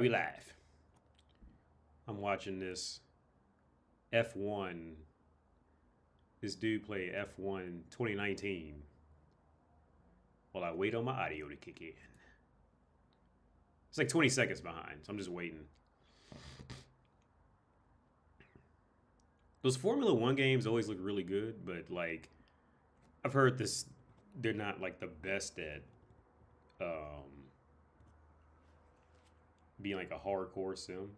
right, we live. I'm watching this F1. This dude played F1 2019 while I wait on my audio to kick in. It's like 20 seconds behind, so I'm just waiting. Those Formula One games always look really good, but like I've heard this, they're not like the best at being like a hardcore sim.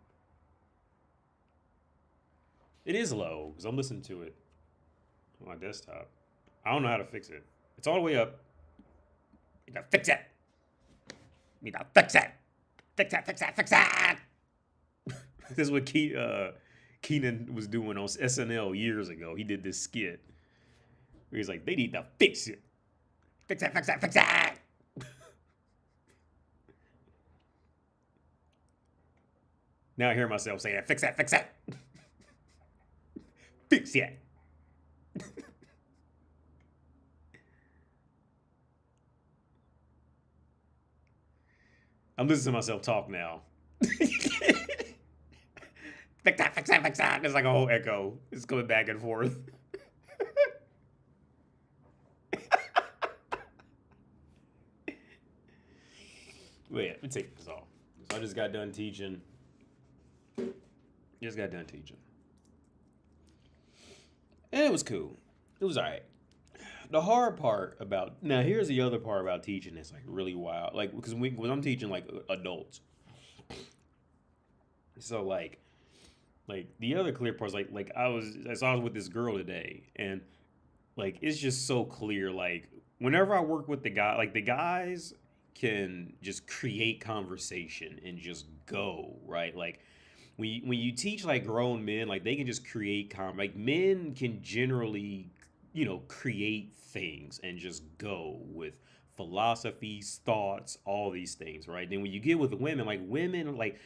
It is low because I'm listening to it on my desktop. I don't know how to fix it. It's all the way up. You gotta fix it. You gotta fix it. Fix it. Fix it. Fix it. This is what Keenan was doing on SNL years ago. He did this skit where he's like, "They need to fix it. Fix it. Fix it. Fix it." Now I hear myself saying, "Fix it. Fix it. Fix it." I'm listening to myself talk now. Fix that, fix that, fix that. There's like a whole echo. It's going back and forth. Wait, let me take this off. So I just got done teaching. And it was cool. It was alright. The hard part about now here's the other part about teaching that's like really wild. Like because when I'm teaching like adults. So like the other clear part is like I was with this girl today and like it's just so clear like whenever I work with the guys can just create conversation and just go, right? Like when you teach like grown men, like they can just create like men can generally, create things and just go with philosophies, thoughts, all these things, right? Then when you get with women, like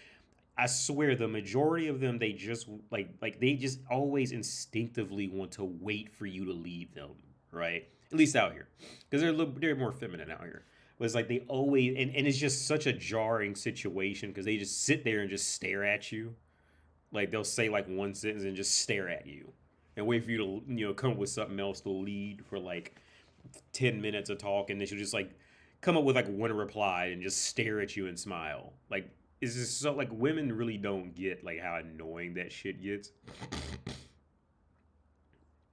I swear the majority of them they just like they just always instinctively want to wait for you to leave them, right? At least out here, because they're more feminine out here. But it's like they always and it's just such a jarring situation because they just sit there and just stare at you. Like they'll say like one sentence and just stare at you and wait for you to come up with something else to lead for like 10 minutes of talk, and then she'll just like come up with like one reply and just stare at you and smile. Like it's just so like women really don't get like how annoying that shit gets.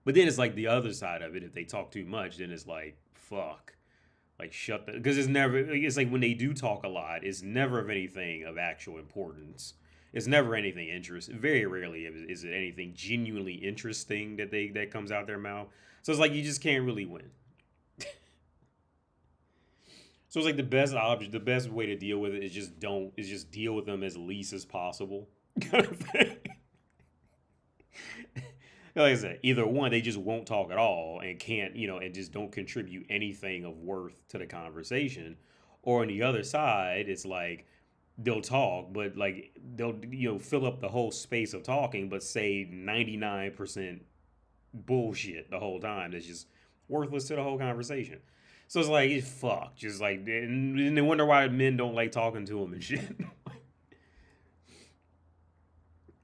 But then it's like the other side of it. If they talk too much, then it's like fuck, like shut the because it's like when they do talk a lot, it's never of anything of actual importance. It's never anything interesting. Very rarely is it anything genuinely interesting that comes out their mouth. So it's like you just can't really win. So it's like the best way to deal with it is just deal with them as least as possible. Kind of thing. Like I said, either one, they just won't talk at all and can't, and just don't contribute anything of worth to the conversation. Or on the other side, it's like they'll talk, but like they'll fill up the whole space of talking, but say 99% bullshit the whole time. That's just worthless to the whole conversation. So it's like it's fuck, just like and they wonder why men don't like talking to them and shit.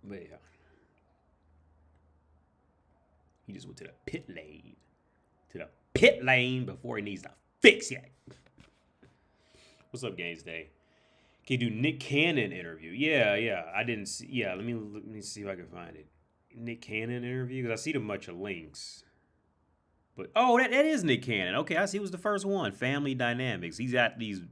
But yeah, he just went to the pit lane before he needs to fix it. What's up, Games Day? Can you do Nick Cannon interview? Yeah. I didn't see. Yeah, let me see if I can find it. Nick Cannon interview because I see a bunch of links. But that is Nick Cannon. Okay, I see. It was the first one. Family Dynamics. He's got these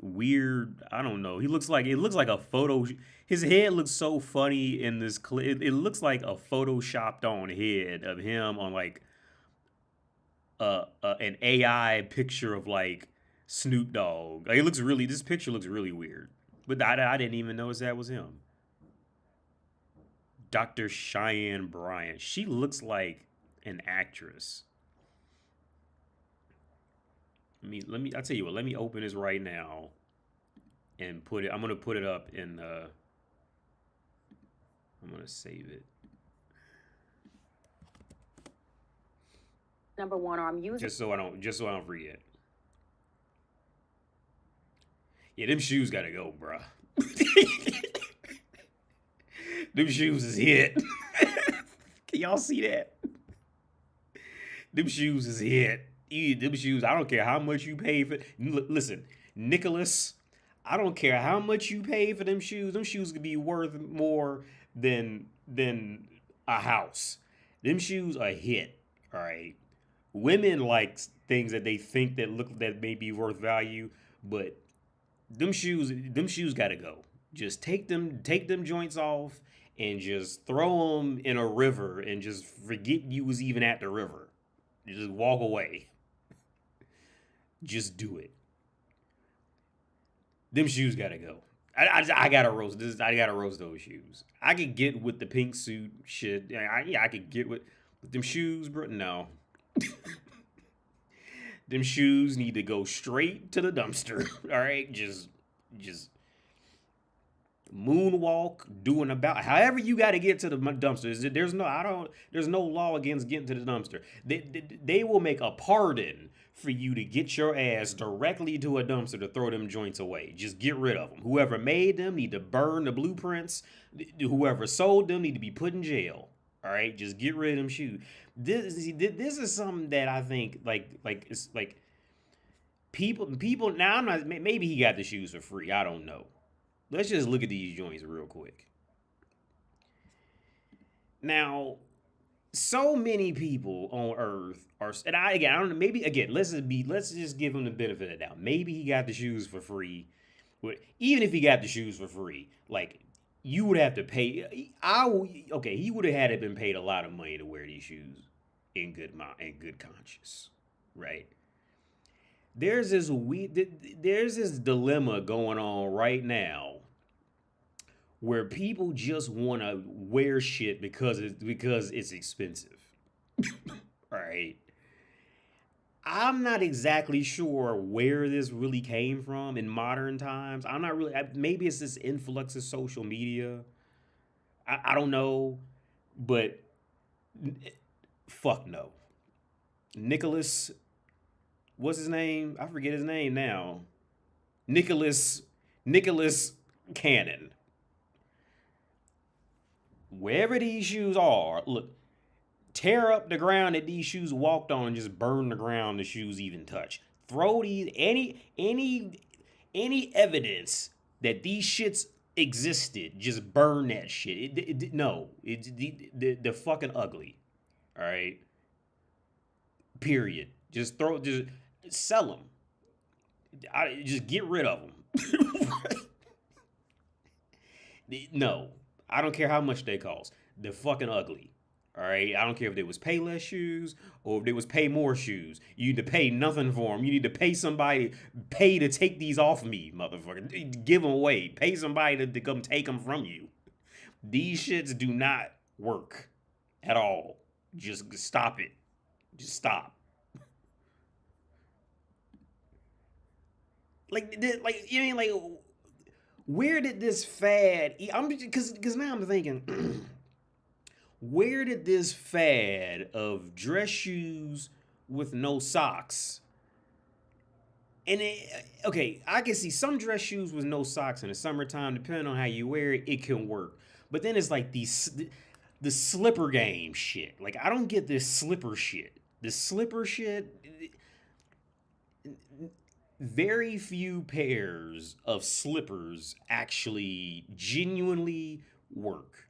weird. I don't know. It looks like a photo. His head looks so funny in this clip. It looks like a photoshopped on head of him on like an AI picture of like Snoop Dogg. Like, this picture looks really weird. But I didn't even notice that was him. Dr. Cheyenne Bryant. She looks like an actress. I tell you what, let me open this right now and I'm going to put it up in I'm going to save it. Number one, or I'm using just so I don't forget. Yeah, them shoes gotta go, bruh. Them shoes is hit. Can y'all see that? Them shoes is hit. Them shoes, I don't care how much you pay for. Listen, Nicholas, I don't care how much you pay for them shoes. Them shoes could be worth more than a house. Them shoes are hit. All right. Women like things that they think that may be worth value, but them shoes gotta go. Just take them joints off and just throw them in a river and just forget you was even at the river. Just walk away. Just do it. Them shoes gotta go. I gotta roast this. I gotta roast those shoes. I could get with the pink suit shit. I could get with them shoes, bro. No, them shoes need to go straight to the dumpster. All right, just moonwalk, doing about however you got to get to the dumpster. There's no law against getting to the dumpster. They will make a pardon for you to get your ass directly to a dumpster to throw them joints away. Just get rid of them. Whoever made them need to burn the blueprints. Whoever sold them need to be put in jail. All right, just get rid of them shoes. This is something that I think it's like people now. I'm not. Maybe he got the shoes for free. I don't know. Let's just look at these joints real quick. Now, so many people on Earth are, and I don't know. Maybe again, let's just give him the benefit of the doubt. Maybe he got the shoes for free. But even if he got the shoes for free, like you would have to pay. Okay, he would have had to been paid a lot of money to wear these shoes in good conscience, right? There's this dilemma going on right now where people just want to wear shit because it's expensive. All right. I'm not exactly sure where this really came from in modern times. I'm not really. Maybe it's this influx of social media. I don't know, but fuck no. Nicholas, what's his name? I forget his name now. Nicholas Cannon. Wherever these shoes are, look, tear up the ground that these shoes walked on and just burn the ground the shoes even touch. Throw these any evidence that these shits existed, just burn that shit. They're fucking ugly. All right. Period. Just sell them. Just get rid of them. No, I don't care how much they cost. They're fucking ugly. All right. I don't care if they was Payless shoes or if they was Pay More shoes. You need to pay nothing for them. You need to pay somebody, pay to take these off me, motherfucker. Give them away. Pay somebody to come take them from you. These shits do not work at all. Just stop it. Just stop. Where did this fad? Because now I'm thinking, where did this fad of dress shoes with no socks? And okay, I can see some dress shoes with no socks in the summertime. Depending on how you wear it, it can work. But then it's like the slipper game shit. Like I don't get this slipper shit. The slipper shit. Very few pairs of slippers actually genuinely work,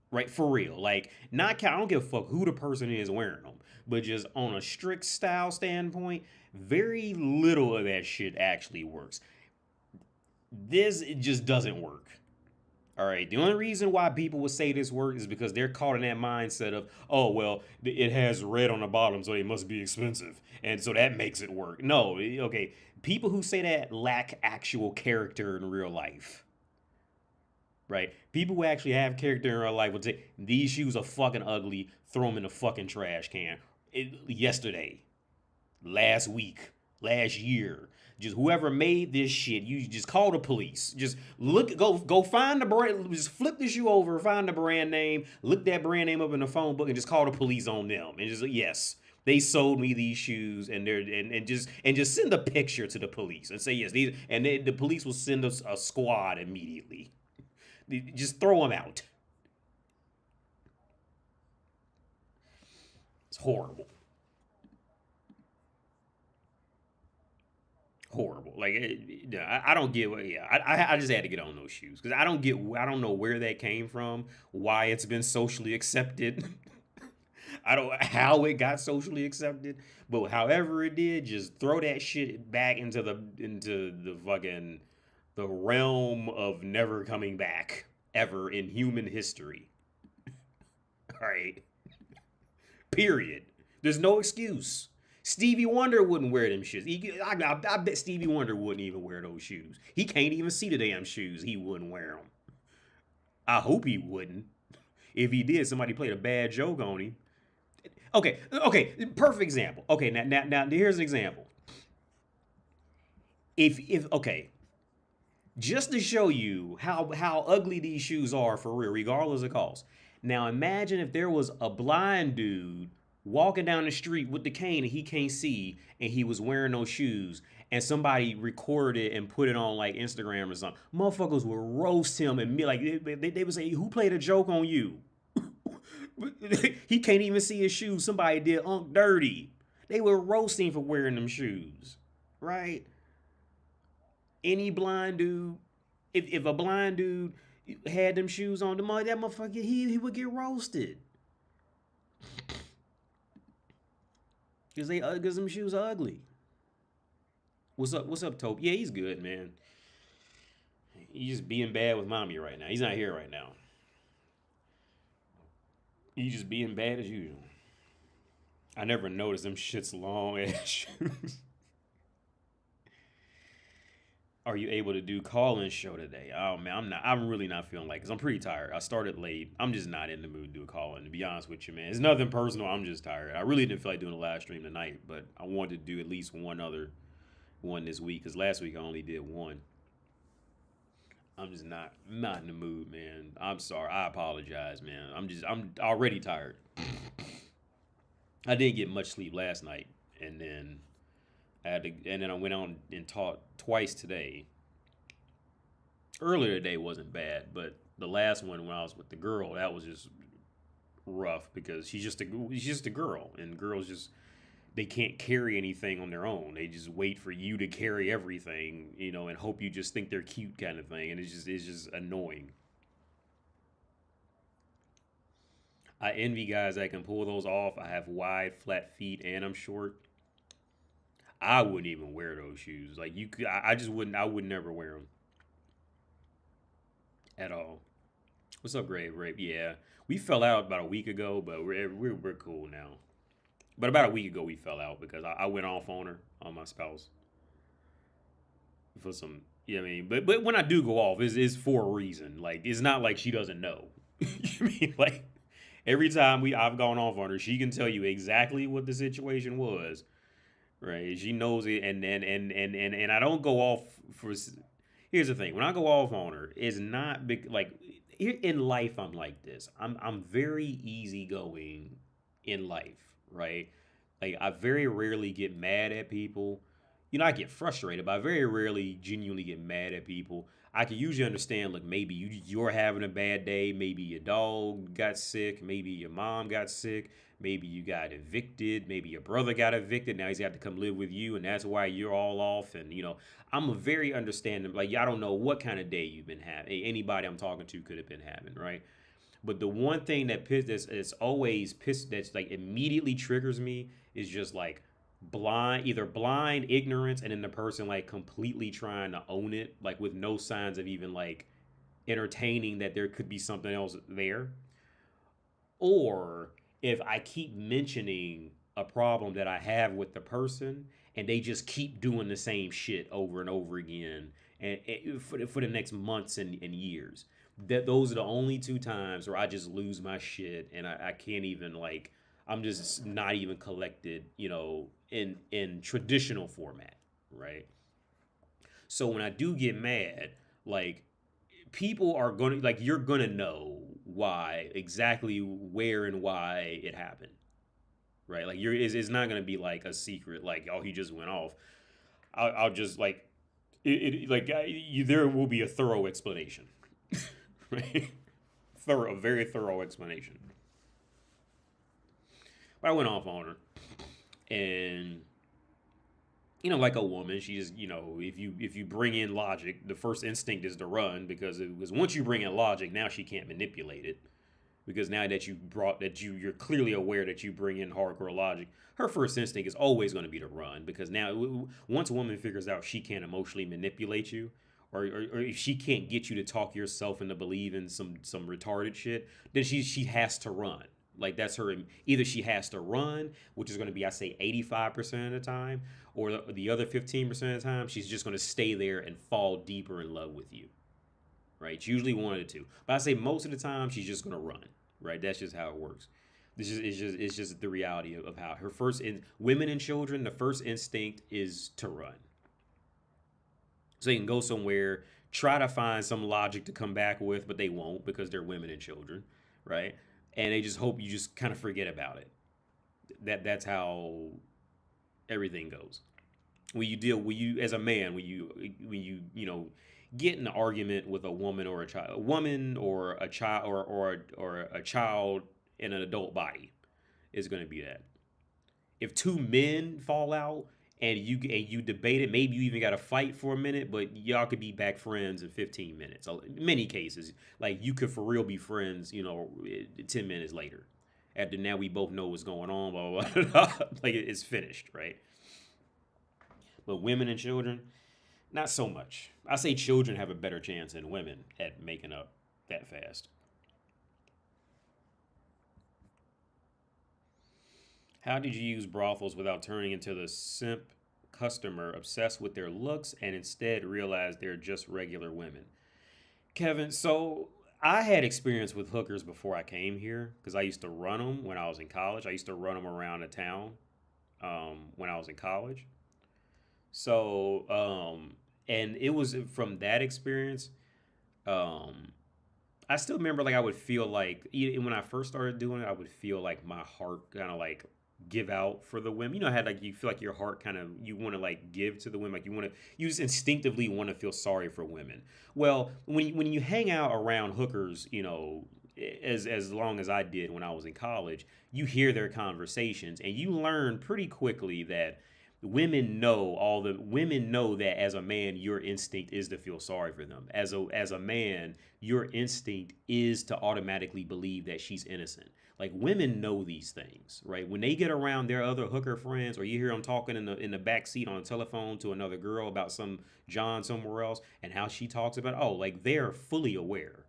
right? For real. Like, I don't give a fuck who the person is wearing them, but just on a strict style standpoint, very little of that shit actually works. It just doesn't work. All right. The only reason why people would say this works is because they're caught in that mindset of, oh, well, it has red on the bottom, so it must be expensive. And so that makes it work. No. Okay. People who say that lack actual character in real life. Right? People who actually have character in real life would say, these shoes are fucking ugly. Throw them in the fucking trash can. Yesterday. Last week. Last year. Just whoever made this shit, you just call the police. Just go find the brand, just flip the shoe over, find the brand name, look that brand name up in the phone book, and just call the police on them. And just yes, They sold me these shoes, and just send a picture to the police and say yes. These and the police will send us a squad immediately. Just throw them out. It's horrible, horrible. Like I don't get what. Yeah, I just had to get on those shoes because I don't know where that came from. Why it's been socially accepted. I don't how it got socially accepted, but however it did, just throw that shit back into the fucking the realm of never coming back ever in human history. All right. Period. There's no excuse. Stevie Wonder wouldn't wear them shoes. I bet Stevie Wonder wouldn't even wear those shoes. He can't even see the damn shoes. He wouldn't wear them. I hope he wouldn't. If he did, somebody played a bad joke on him. Okay, okay, perfect example. Okay, now here's an example. If okay, just to show you how ugly these shoes are for real, regardless of cost. Now imagine if there was a blind dude walking down the street with the cane and he can't see, and he was wearing those shoes, and somebody recorded it and put it on like Instagram or something. Motherfuckers would roast him and be like, they would say, "Who played a joke on you? He can't even see his shoes. Somebody did Unk dirty." They were roasting for wearing them shoes, right? Any blind dude, if a blind dude had them shoes on, that motherfucker, he would get roasted because them shoes are ugly. What's up? What's up, Tope? Yeah, he's good, man. He's just being bad with mommy right now. He's not here right now. He's just being bad as usual. I never noticed them shits long ass shoes. Are you able to do call-in show today? Oh man, I'm not. I'm really not feeling like, cause I'm pretty tired. I started late. I'm just not in the mood to do a call-in. To be honest with you, man, it's nothing personal. I'm just tired. I really didn't feel like doing a live stream tonight, but I wanted to do at least one other one this week, cause last week I only did one. I'm just not in the mood, man. I'm sorry. I apologize, man. I'm already tired. I didn't get much sleep last night, and then I went on and taught twice today. Earlier today wasn't bad, but the last one when I was with the girl, that was just rough because she's just a girl, and girls just they can't carry anything on their own. They just wait for you to carry everything, and hope you just think they're cute, kind of thing, and it's just annoying. I envy guys that can pull those off. I have wide, flat feet, and I'm short. I wouldn't even wear those shoes. Like you could, I just wouldn't. I would never wear them at all. What's up, Grave Rape? Yeah, we fell out about a week ago, but we're cool now. But about a week ago, we fell out because I went off on her, on my spouse, for some. You know what I mean? But when I do go off, it's for a reason. Like it's not like she doesn't know. You know what I mean? Like every time I've gone off on her, she can tell you exactly what the situation was. Right? She knows it, and I don't go off for. Here's the thing: when I go off on her, it's not big. Like in life, I'm like this. I'm very easygoing in life, right? Like I very rarely get mad at people. I get frustrated, but I very rarely genuinely get mad at people. I can usually understand, like maybe you're having a bad day, maybe your dog got sick, maybe your mom got sick, maybe you got evicted, maybe your brother got evicted. Now he's got to come live with you, and that's why you're all off. And I'm a very understanding. Like I don't know what kind of day you've been having. Anybody I'm talking to could have been having, right? But the one thing that's always pissed that's like immediately triggers me is just like either blind ignorance, and then the person like completely trying to own it, like with no signs of even like entertaining that there could be something else there. Or if I keep mentioning a problem that I have with the person, and they just keep doing the same shit over and over again, and for the next months and years. Those are the only two times where I just lose my shit, and I can't even like I'm just not even collected, in traditional format, right? So when I do get mad, like people are gonna like you're gonna know why exactly where and why it happened. right? Like it's not gonna be like a secret, like oh he just went off. I'll just like like there will be a thorough explanation, right? A very thorough explanation. But I went off on her, and like a woman, she just if you bring in logic, the first instinct is to run because once you bring in logic, now she can't manipulate it because now that you're clearly aware that you bring in hardcore logic, her first instinct is always going to be to run because now once a woman figures out she can't emotionally manipulate you, or if she can't get you to talk yourself into believing some retarded shit, then she has to run. Like that's her. Either she has to run, which is going to be I say 85% of the time, or the other 15% of the time she's just going to stay there and fall deeper in love with you. Right? It's usually one of the two. But I say most of the time she's just going to run. Right? That's just how it works. This is it's just the reality of how her women and children, the first instinct is to run. So they can go somewhere, try to find some logic to come back with, but they won't because they're women and children, right? And they just hope you just kind of forget about it. That's how everything goes. When you as a man, when you get in an argument with a woman or a woman or a child or a child in an adult body, is going to be that. If two men fall out and you debate it, maybe you even got to fight for a minute, but y'all could be back friends in 15 minutes. In many cases, like you could for real be friends, 10 minutes later. After now we both know what's going on, blah, blah, blah. Like it's finished, right? But women and children, not so much. I say children have a better chance than women at making up that fast. How did you use brothels without turning into the simp customer obsessed with their looks and instead realize they're just regular women? Kevin, so I had experience with hookers before I came here because I used to run them when I was in college. I used to run them around the town when I was in college. So, and it was from that experience. Um, I still remember like I would feel like when I first started doing it, I would feel like my heart kind of like give out for the women. I had like you feel like your heart kind of you want to like give to the women, like you just instinctively want to feel sorry for women. Well, when you hang out around hookers, as long as I did when I was in college, you hear their conversations and you learn pretty quickly that women know that as a man your instinct is to feel sorry for them. As a man, your instinct is to automatically believe that she's innocent. Like women know these things, right? When they get around their other hooker friends, or you hear them talking in the back seat on the telephone to another girl about some John somewhere else and how she talks about, oh, like they're fully aware.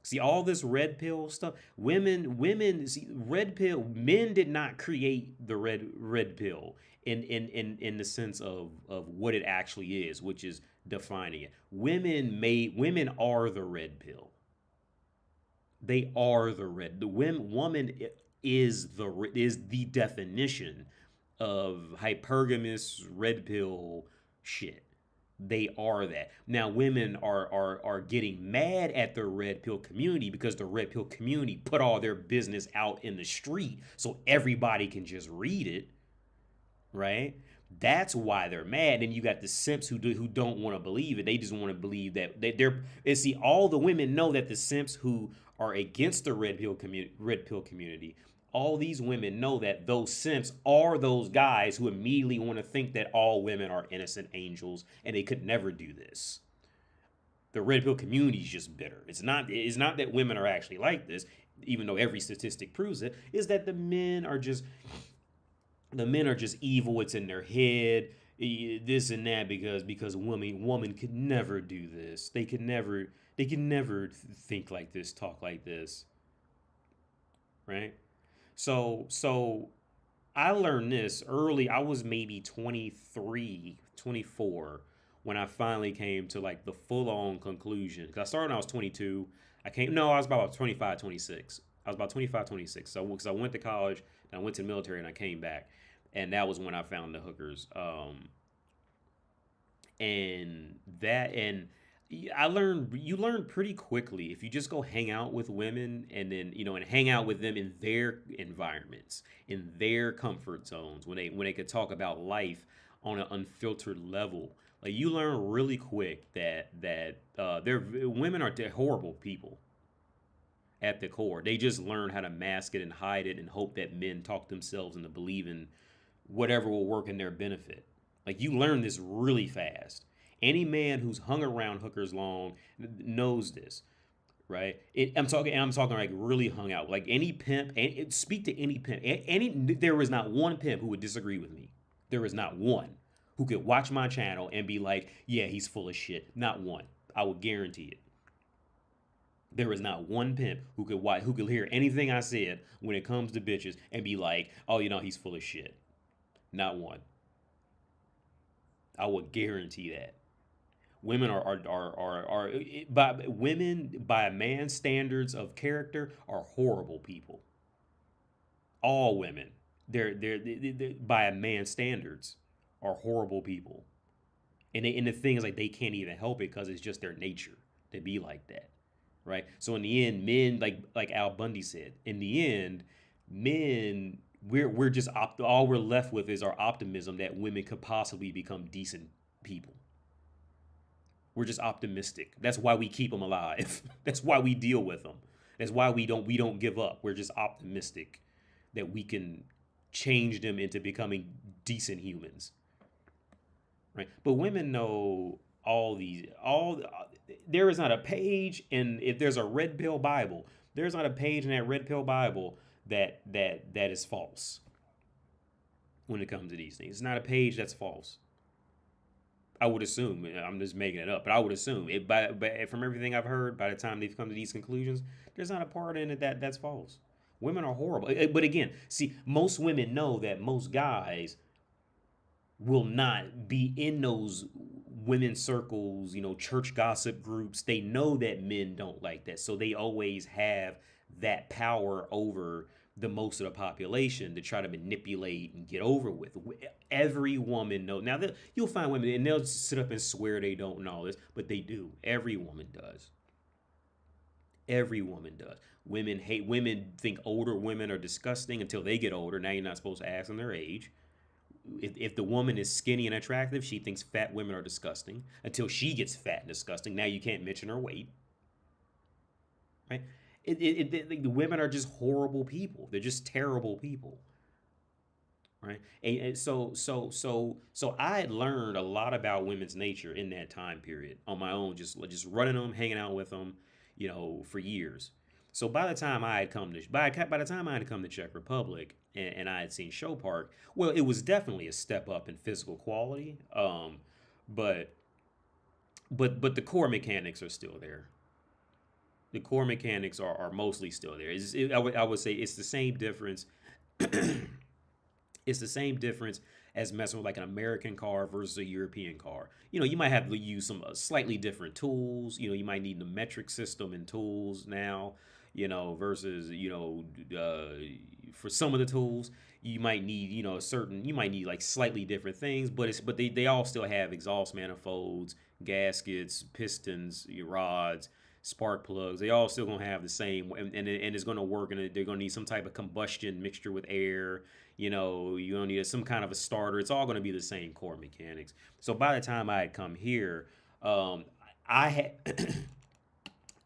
See all this red pill stuff. Women see red pill. Men did not create the red pill in the sense of what it actually is, which is defining it. Women are the red pill. They are the red. The woman is the definition of hypergamous red pill shit. They are that. Now women are getting mad at the red pill community because the red pill community put all their business out in the street so everybody can just read it, right? That's why they're mad. And you got the simps who don't want to believe it. They just want to believe that they're. And see, all the women know that the simps who are against the red pill community, all these women know that those simps are those guys who immediately want to think that all women are innocent angels and they could never do this. The red pill community is just bitter. It's not that women are actually like this, even though every statistic proves it. Is that the men are just evil. It's in their head, this and that, because woman could never do this. They could never think like this, talk like this, right? So I learned this early. I was maybe 23, 24 when I finally came to like the full on conclusion. Because I started when I was 22. I was about 25, 26. I was about 25, 26. So, because I went to college and I went to the military and I came back. And that was when I found the hookers. And I learned you learn pretty quickly if you just go hang out with women and then and hang out with them in their environments, in their comfort zones when they could talk about life on an unfiltered level. Like you learn really quick that they're women are horrible people at the core. They just learn how to mask it and hide it and hope that men talk themselves into believing whatever will work in their benefit. Like you learn this really fast. Any man who's hung around hookers long knows this, right? I'm talking like really hung out. Like any pimp, and speak to any pimp. There is not one pimp who would disagree with me. There is not one who could watch my channel and be like, "Yeah, he's full of shit." Not one. I would guarantee it. There is not one pimp who could hear anything I said when it comes to bitches and be like, "Oh, he's full of shit." Not one. I would guarantee that. Women by a man's standards of character are horrible people. All women, they're by a man's standards are horrible people. And the thing is like they can't even help it because it's just their nature to be like that, right? So in the end, men like Al Bundy said, in the end, men we're just all we're left with is our optimism that women could possibly become decent people. We're just optimistic. That's why we keep them alive. That's why we deal with them. That's why we don't give up. We're just optimistic that we can change them into becoming decent humans, right? But women know all there is not a page, and if there's a red pill Bible, there's not a page in that red pill Bible that is false when it comes to these things. It's not a page that's false. I would assume. I'm just making it up, but I would assume it. But from everything I've heard, by the time they've come to these conclusions, there's not a part in it that's false. Women are horrible. But again, see, most women know that most guys will not be in those women's circles, church gossip groups. They know that men don't like that. So they always have that power over the most of the population to try to manipulate and get over with. Every woman knows. Now, you'll find women, and they'll sit up and swear they don't know this, but they do. Every woman does. Every woman does. Women think older women are disgusting until they get older. Now you're not supposed to ask them their age. If the woman is skinny and attractive, she thinks fat women are disgusting until she gets fat and disgusting. Now you can't mention her weight, right? The women are just horrible people. They're just terrible people, right? And so I had learned a lot about women's nature in that time period on my own, just running them, hanging out with them, for years. So by the time I had come to by the time I had come to Czech Republic and I had seen Show Park, well, it was definitely a step up in physical quality. But but the core mechanics are still there. The core mechanics are mostly still there. I would say it's the same difference. It's the same difference as messing with like an American car versus a European car. You might have to use some slightly different tools. You might need the metric system and tools now. Versus for some of the tools you might need you might need like slightly different things, but they all still have exhaust manifolds, gaskets, pistons, rods, spark plugs. They all still gonna have the same, and it's gonna work, and they're gonna need some type of combustion mixture with air. You're gonna need some kind of a starter. It's all gonna be the same core mechanics. So by the time I had come here, I had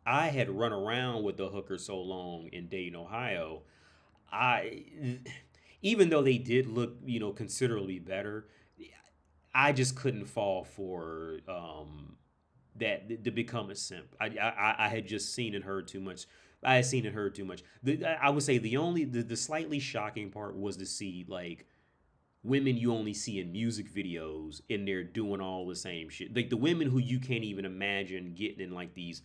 I had run around with the hooker so long in Dayton, Ohio. I Even though they did look, considerably better, I just couldn't fall for that to become a simp. I had just seen and heard too much. I had seen and heard too much. I would say the slightly shocking part was to see like women you only see in music videos and they're doing all the same shit. Like the women who you can't even imagine getting in like these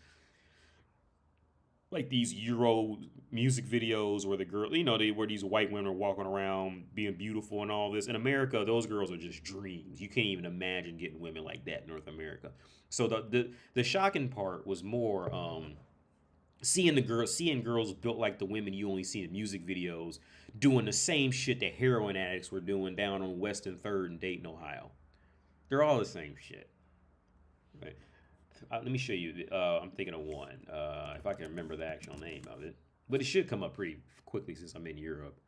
Euro music videos where the girl, where these white women are walking around being beautiful and all this. In America, those girls are just dreams. You can't even imagine getting women like that in North America. So the shocking part was more seeing girls built like the women you only see in music videos doing the same shit that heroin addicts were doing down on West and Third in Dayton, Ohio. They're all the same shit, right? let me show you. I'm thinking of one. If I can remember the actual name of it, but it should come up pretty quickly since I'm in Europe.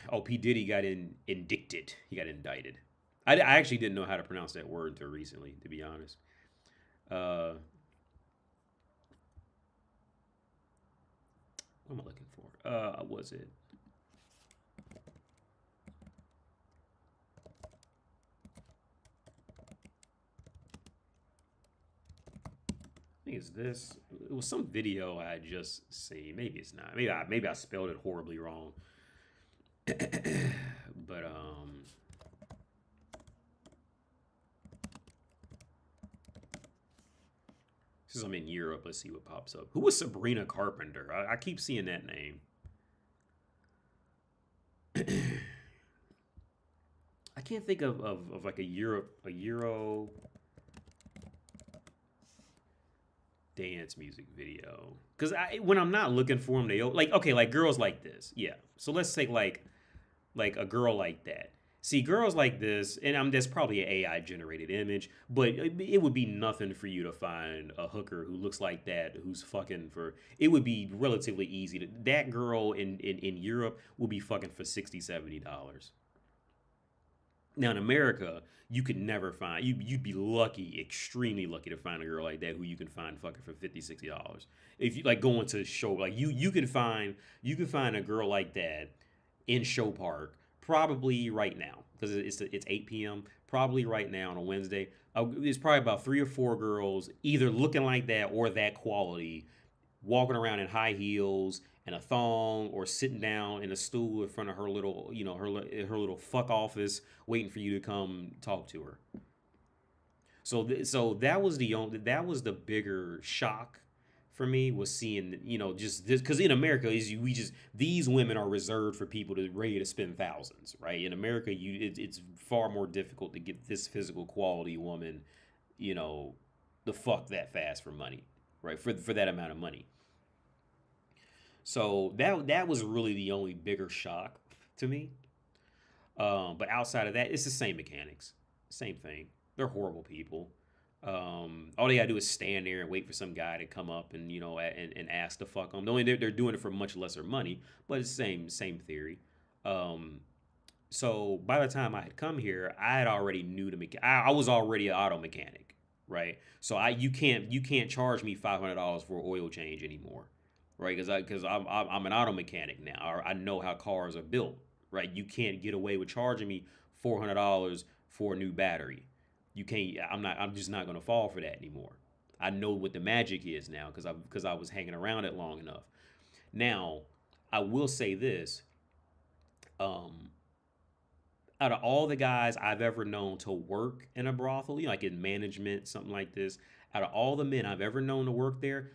Oh, P Diddy got indicted. He got indicted. I actually didn't know how to pronounce that word until recently, to be honest. Uh, what am I looking for? Was it? I think it's this. It was some video I had just seen. Maybe it's not. Maybe I spelled it horribly wrong. But since I'm in Europe, let's see what pops up. Who was Sabrina Carpenter? I keep seeing that name. I can't think of like a Euro dance music video. Because when I'm not looking for them, they like okay, like girls like this. Yeah. So let's say like a girl like that. See, girls like this, and that's probably an AI generated image, but it would be nothing for you to find a hooker who looks like that, who's fucking for. It would be relatively easy to. That girl in Europe will be fucking for $60, $70. Now in America, you could never find you'd be lucky, extremely lucky to find a girl like that who you can find fucking for $50, $60. If you like going to a show, like you can find a girl like that in Show Park probably right now because it's 8 p.m. Probably right now on a Wednesday. There's probably about 3 or 4 girls either looking like that or that quality, walking around in high heels and a thong, or sitting down in a stool in front of her little, her little fuck office, waiting for you to come talk to her. So that was the bigger shock for me, was seeing, just this, because in America we just, these women are reserved for people to ready to spend thousands, right? In America, it's far more difficult to get this physical quality woman, you know the fuck that fast for money, right? For that amount of money. So that was really the only bigger shock to me. But outside of that, it's the same mechanics, same thing. They're horrible people. All they gotta do is stand there and wait for some guy to come up and and ask to fuck them. Only they're doing it for much lesser money, but it's the same theory. Um, so by the time I had come here, I had already knew the I was already an auto mechanic, right? So you can't charge me $500 for oil change anymore, right? Because I'm an auto mechanic now. Or I know how cars are built, right? You can't get away with charging me $400 for a new battery. You can't. I'm just not gonna fall for that anymore. I know what the magic is now because I was hanging around it long enough. Now, I will say this. Um, Out of all the guys I've ever known to work in a brothel, like in management, something like this, out of all the men I've ever known to work there,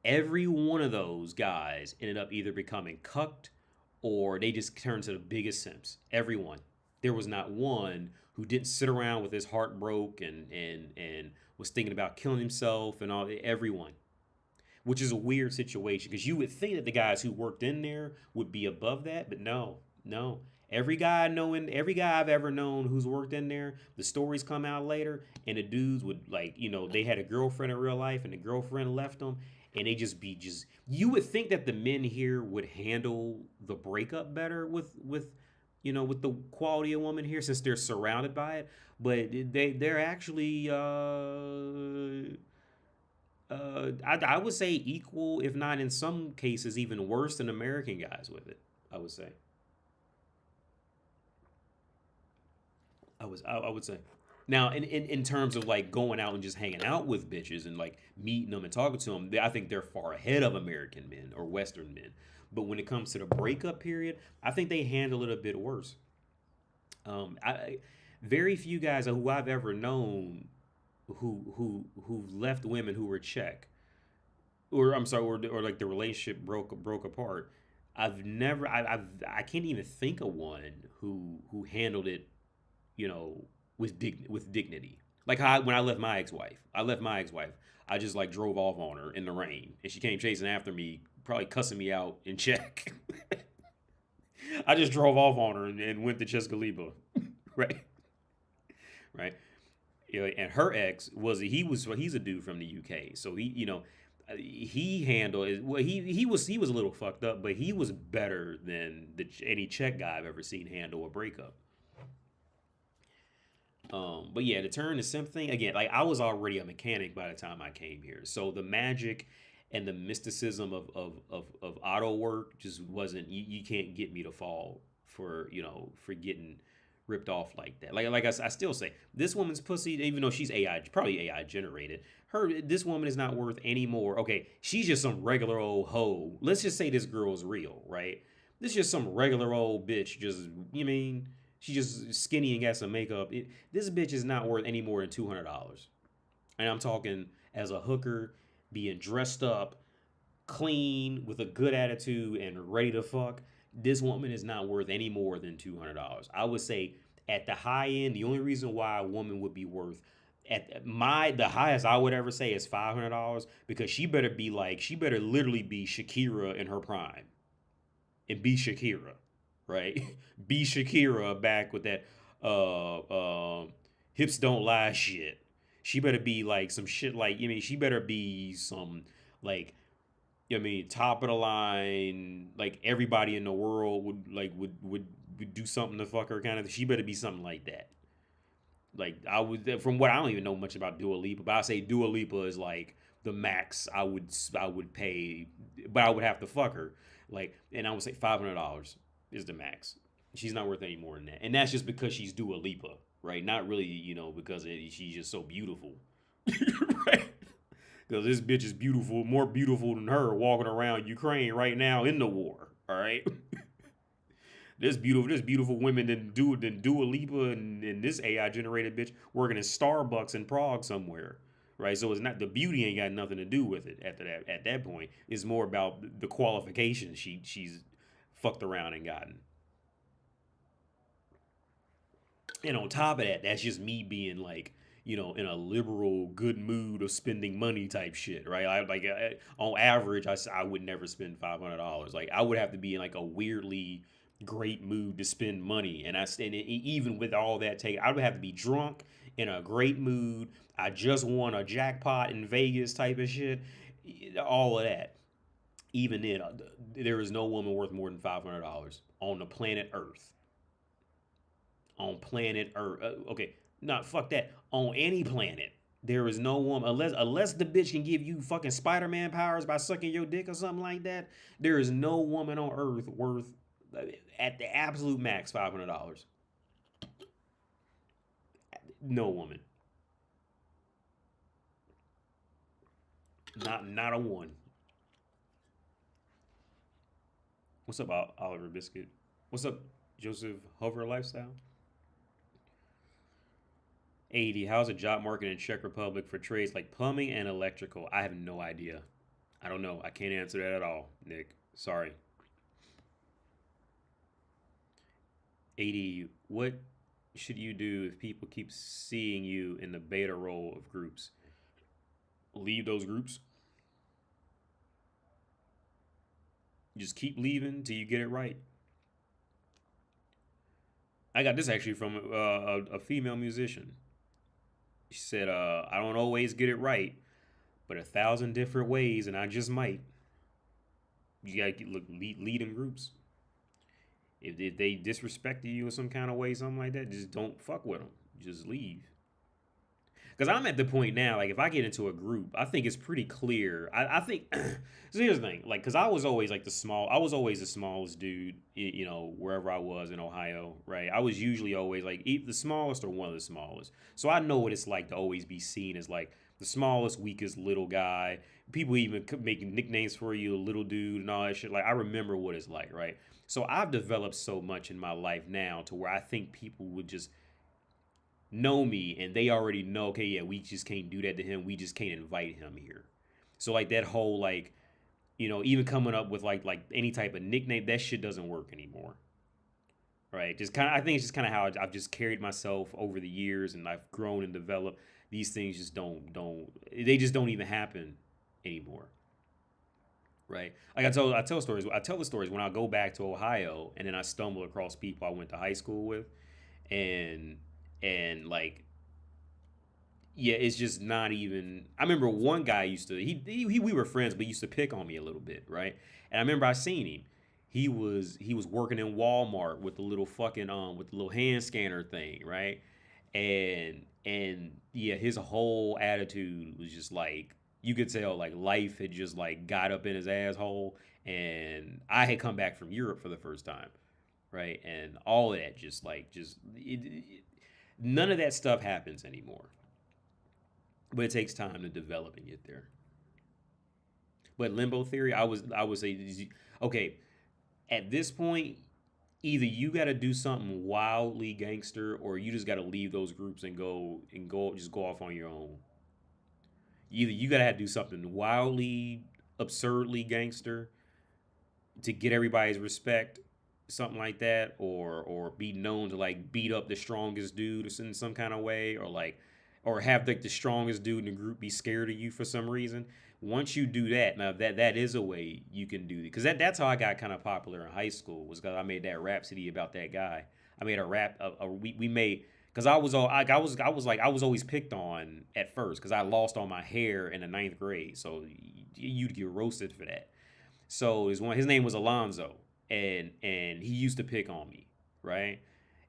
every one of those guys ended up either becoming cucked or they just turned to the biggest simps. Everyone. There was not one who didn't sit around with his heart broke and was thinking about killing himself and all. Everyone, which is a weird situation because you would think that the guys who worked in there would be above that, but no, no. Every guy I've ever known who's worked in there, the stories come out later, and the dudes would they had a girlfriend in real life, and the girlfriend left them, and they just be just. You would think that the men here would handle the breakup better with the quality of woman here since they're surrounded by it, but they're actually I would say equal, if not in some cases even worse than American guys with it. I would say. I would say. Now, in terms of like going out and just hanging out with bitches and like meeting them and talking to them, I think they're far ahead of American men or Western men. But when it comes to the breakup period, I think they handle it a bit worse. I Very few guys who I've ever known who left women who were check, or I'm sorry, or like the relationship broke apart. I can't even think of one who handled it, with dignity. Like when I left my ex-wife. I just like drove off on her in the rain, and she came chasing after me, probably cussing me out in check. I just drove off on her and went to Chescaliba, right, right. And her ex he's a dude from the UK, so he handled it. Well, he was a little fucked up, but he was better than any Czech guy I've ever seen handle a breakup. But yeah, to turn the simp thing again, like I was already a mechanic by the time I came here, so the magic and the mysticism of auto work just wasn't. You can't get me to fall for for getting ripped off like that. I still say this woman's pussy, even though she's AI, probably AI generated. This woman is not worth any more. Okay, she's just some regular old hoe. Let's just say this girl's real, right? This is just some regular old bitch. Just you mean she's just skinny and got some makeup. This bitch is not worth any more than $200. And I'm talking as a hooker, being dressed up, clean, with a good attitude, and ready to fuck. This woman is not worth any more than $200. I would say at the high end, the only reason why a woman would be worth the highest I would ever say is $500 because she better literally be Shakira in her prime and be Shakira, right? Be Shakira back with that uh hips don't lie shit. She better be like some shit like she better be some like top of the line, like everybody in the world would do something to fuck her kind of. She better be something like that. Like from what I don't even know much about Dua Lipa, but I say Dua Lipa is like the max I would pay, but I would have to fuck her. And I would say $500 is the max. She's not worth any more than that, and that's just because she's Dua Lipa, right? Not really, because she's just so beautiful, right? Because this bitch is beautiful, more beautiful than her, walking around Ukraine right now in the war. All right. There's beautiful women than Dua Lipa and this AI generated bitch working in Starbucks in Prague somewhere, right? So it's not the beauty ain't got nothing to do with it after that. At that point, it's more about the qualifications she's fucked around and gotten. And on top of that, that's just me being like, in a liberal, good mood of spending money type shit, right? On average, I would never spend $500. Like I would have to be in like a weirdly great mood to spend money, even with all that take, I would have to be drunk in a great mood. I just won a jackpot in Vegas type of shit, all of that. Even then, there is no woman worth more than $500 on the planet Earth. On planet Earth. Okay, not fuck that. On any planet, there is no woman unless the bitch can give you fucking Spider-Man powers by sucking your dick or something like that. There is no woman on Earth worth at the absolute max $500. No woman. Not a one. What's up, Oliver Biscuit? What's up, Joseph Hover Lifestyle? 80. How's the job market in Czech Republic for trades like plumbing and electrical? I have no idea. I don't know. I can't answer that at all, Nick. Sorry. 80. What should you do if people keep seeing you in the beta role of groups? Leave those groups. Just keep leaving till you get it right. I got this actually from a female musician. She said, I don't always get it right, but 1,000 different ways, and I just might. You gotta lead in groups. If they disrespected you in some kind of way, something like that, just don't fuck with them. Just leave. Because I'm at the point now, like if I get into a group, I think it's pretty clear. I think so. Here's the thing, like because I was always I was always the smallest dude, wherever I was in Ohio, right? I was usually always like the smallest or one of the smallest. So I know what it's like to always be seen as like the smallest, weakest little guy. People even making nicknames for you, little dude, and all that shit. Like I remember what it's like, right? So I've developed so much in my life now to where I think people would just know me and they already know, okay, yeah, we just can't do that to him. We just can't invite him here. So like that whole like, even coming up with like any type of nickname, that shit doesn't work anymore. Right? Just kind of, I think it's just kind of how I've just carried myself over the years and I've grown and developed. These things just they just don't even happen anymore. Right? Like I tell stories. I tell the stories when I go back to Ohio and then I stumble across people I went to high school with and like yeah, it's just not even. I remember one guy used to he we were friends, but he used to pick on me a little bit, right? And I remember I seen him. He was working in Walmart with the little fucking with the little hand scanner thing, right? And yeah, his whole attitude was just like you could tell like life had just like got up in his asshole. And I had come back from Europe for the first time, right? And all of that none of that stuff happens anymore, but it takes time to develop and get there. But limbo theory, I would say, okay, at this point, either you got to do something wildly gangster, or you just got to leave those groups and go just go off on your own. Either you got to have to do something wildly, absurdly gangster to get everybody's respect, something like that, or be known to like beat up the strongest dude in some kind of way, or like or have like the strongest dude in the group be scared of you for some reason. Once you do that, now that is a way you can do it, because that's how I got kind of popular in high school, was because I made that rhapsody about that guy. I made a rap. We made because I was always picked on at first because I lost all my hair in the ninth grade, so you'd get roasted for that. So his name was Alonzo, and he used to pick on me, right?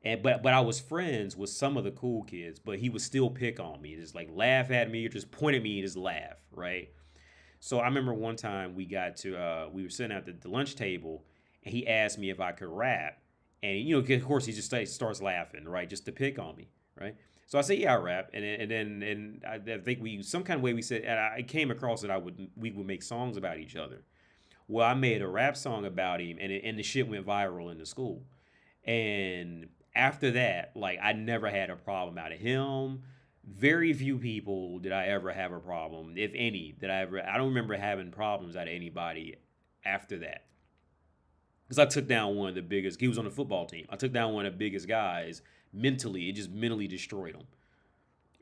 And but I was friends with some of the cool kids, but he would still pick on me, just like laugh at me or just point at me and just laugh, right? So I remember one time we were sitting at the lunch table, and he asked me if I could rap, and of course he just starts laughing, right, just to pick on me, right? So I said, yeah, I rap, and I think we some kind of way we said, and I came across that we would make songs about each other. Well, I made a rap song about him, and the shit went viral in the school. And after that, like I never had a problem out of him. Very few people did I ever have a problem, if any, that I ever. I don't remember having problems out of anybody after that. Because I took down one of the biggest. He was on the football team. I took down one of the biggest guys mentally. It just mentally destroyed him,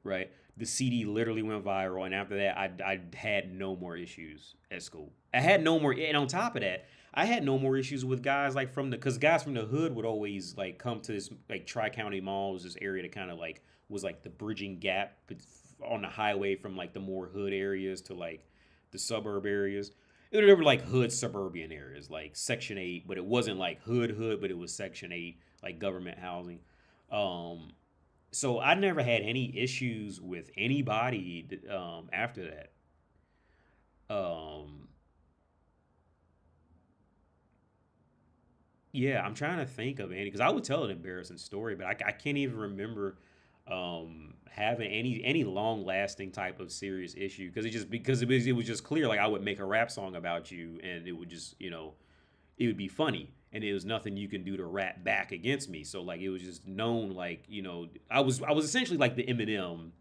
right? The CD literally went viral, and after that, I had no more issues at school. I had no more, and on top of that, I had no more issues with guys like because guys from the hood would always like come to this like Tri County Mall, was this area that kind of like was like the bridging gap on the highway from like the more hood areas to like the suburb areas. There were like hood suburban areas, like Section 8, but it wasn't like hood, but it was Section 8, like government housing. Um, so I never had any issues with anybody after that. Um, yeah, I'm trying to think of any because I would tell an embarrassing story, but I can't even remember having any long lasting type of serious issue because it was just clear like I would make a rap song about you and it would just it would be funny and it was nothing you can do to rap back against me. So like it was just known like I was essentially like the Eminem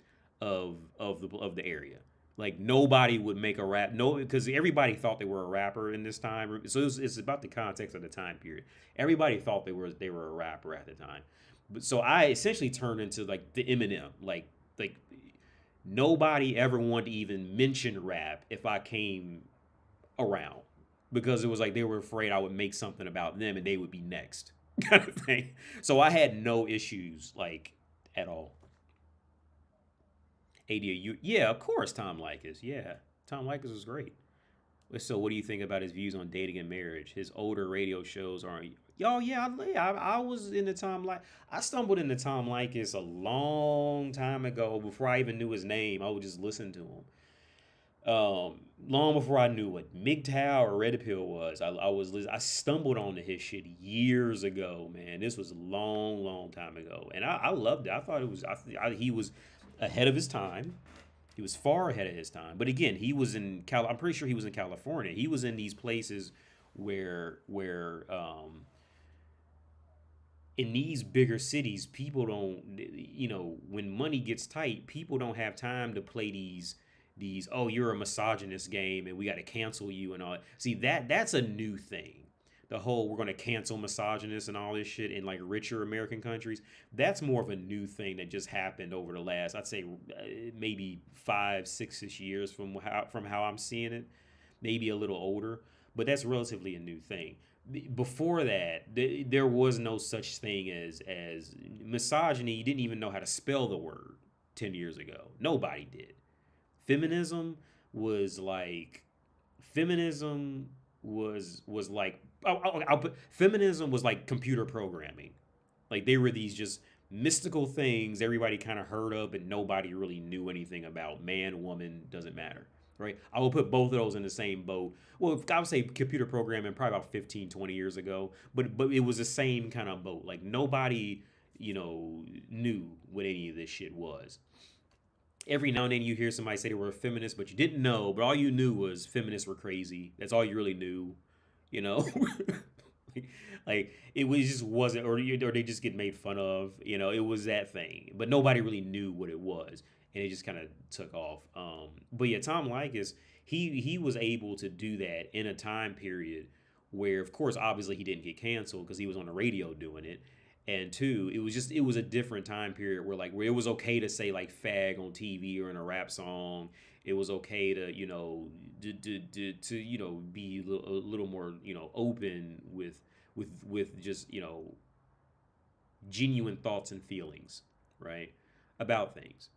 of the area. Like nobody would make a rap no because everybody thought they were a rapper in this time. So it's about the context of the time period. Everybody thought they were a rapper at the time. But so I essentially turned into like the Eminem. Like nobody ever wanted to even mention rap if I came around because it was like they were afraid I would make something about them and they would be next kind of thing. So I had no issues like at all. ADU, yeah, of course, Tom Likas. Yeah, Tom Likas was great. So, what do you think about his views on dating and marriage? His older radio shows aren't. Yo, yeah, I was into Tom like I stumbled into Tom Likas a long time ago before I even knew his name. I would just listen to him. Long before I knew what MGTOW or Red Pill was, I stumbled onto his shit years ago, man. This was a long, long time ago, and I loved it. I thought it was he was ahead of his time. He was far ahead of his time. But again, he was in I'm pretty sure he was in California. He was in these places where in these bigger cities, people don't when money gets tight, people don't have time to play these oh you're a misogynist game and we got to cancel you and all. See that's a new thing. The whole we're going to cancel misogynists and all this shit in like richer American countries. That's more of a new thing that just happened over the last I'd say maybe 5 6ish years from how I'm seeing it, maybe a little older, but that's relatively a new thing. Before that, there was no such thing as misogyny. You didn't even know how to spell the word. 10 years ago. Nobody did. Feminism was like, feminism was like, I'll put, feminism was like computer programming. Like they were these just mystical things everybody kind of heard of, but nobody really knew anything about. Man, woman, doesn't matter, right? I will put both of those in the same boat. Well, I would say computer programming probably about 15, 20 years ago, but it was the same kind of boat. Like nobody, knew what any of this shit was. Every now and then you hear somebody say they were a feminist, but you didn't know, but all you knew was feminists were crazy. That's all you really knew, you know? Like it was just wasn't, or they just get made fun of, it was that thing, but nobody really knew what it was, and it just kind of took off. But yeah, Tom Likas, he was able to do that in a time period where, of course, obviously he didn't get canceled because he was on the radio doing it, and two, it was a different time period where it was okay to say like fag on TV or in a rap song. It was okay to be a little more open with just genuine thoughts and feelings, right, about things.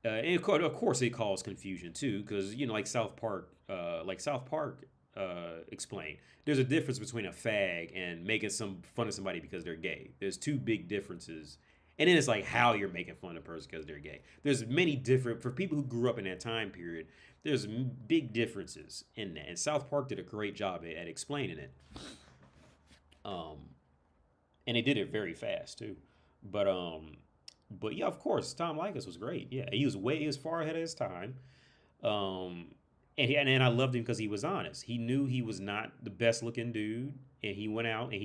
And of course it caused confusion too, because like South Park, explained. There's a difference between a fag and making some fun of somebody because they're gay. There's two big differences. And then it's like how you're making fun of a person because they're gay. There's many different, for people who grew up in that time period, there's big differences in that. And South Park did a great job at explaining it. And they did it very fast too. But yeah, of course, Tom Likas was great. Yeah, he was far ahead of his time. And I loved him because he was honest. He knew he was not the best looking dude, and he went out and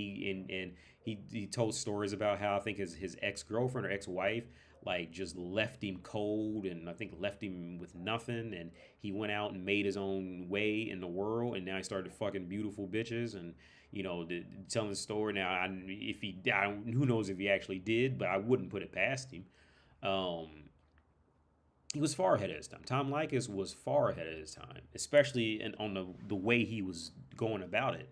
he told stories about how I think his ex girlfriend or ex wife like just left him cold, and I think left him with nothing, and he went out and made his own way in the world, and now he started fucking beautiful bitches, and telling the story. Now, who knows if he actually did, but I wouldn't put it past him. He was far ahead of his time. Tom Likas was far ahead of his time, especially on the way he was going about it.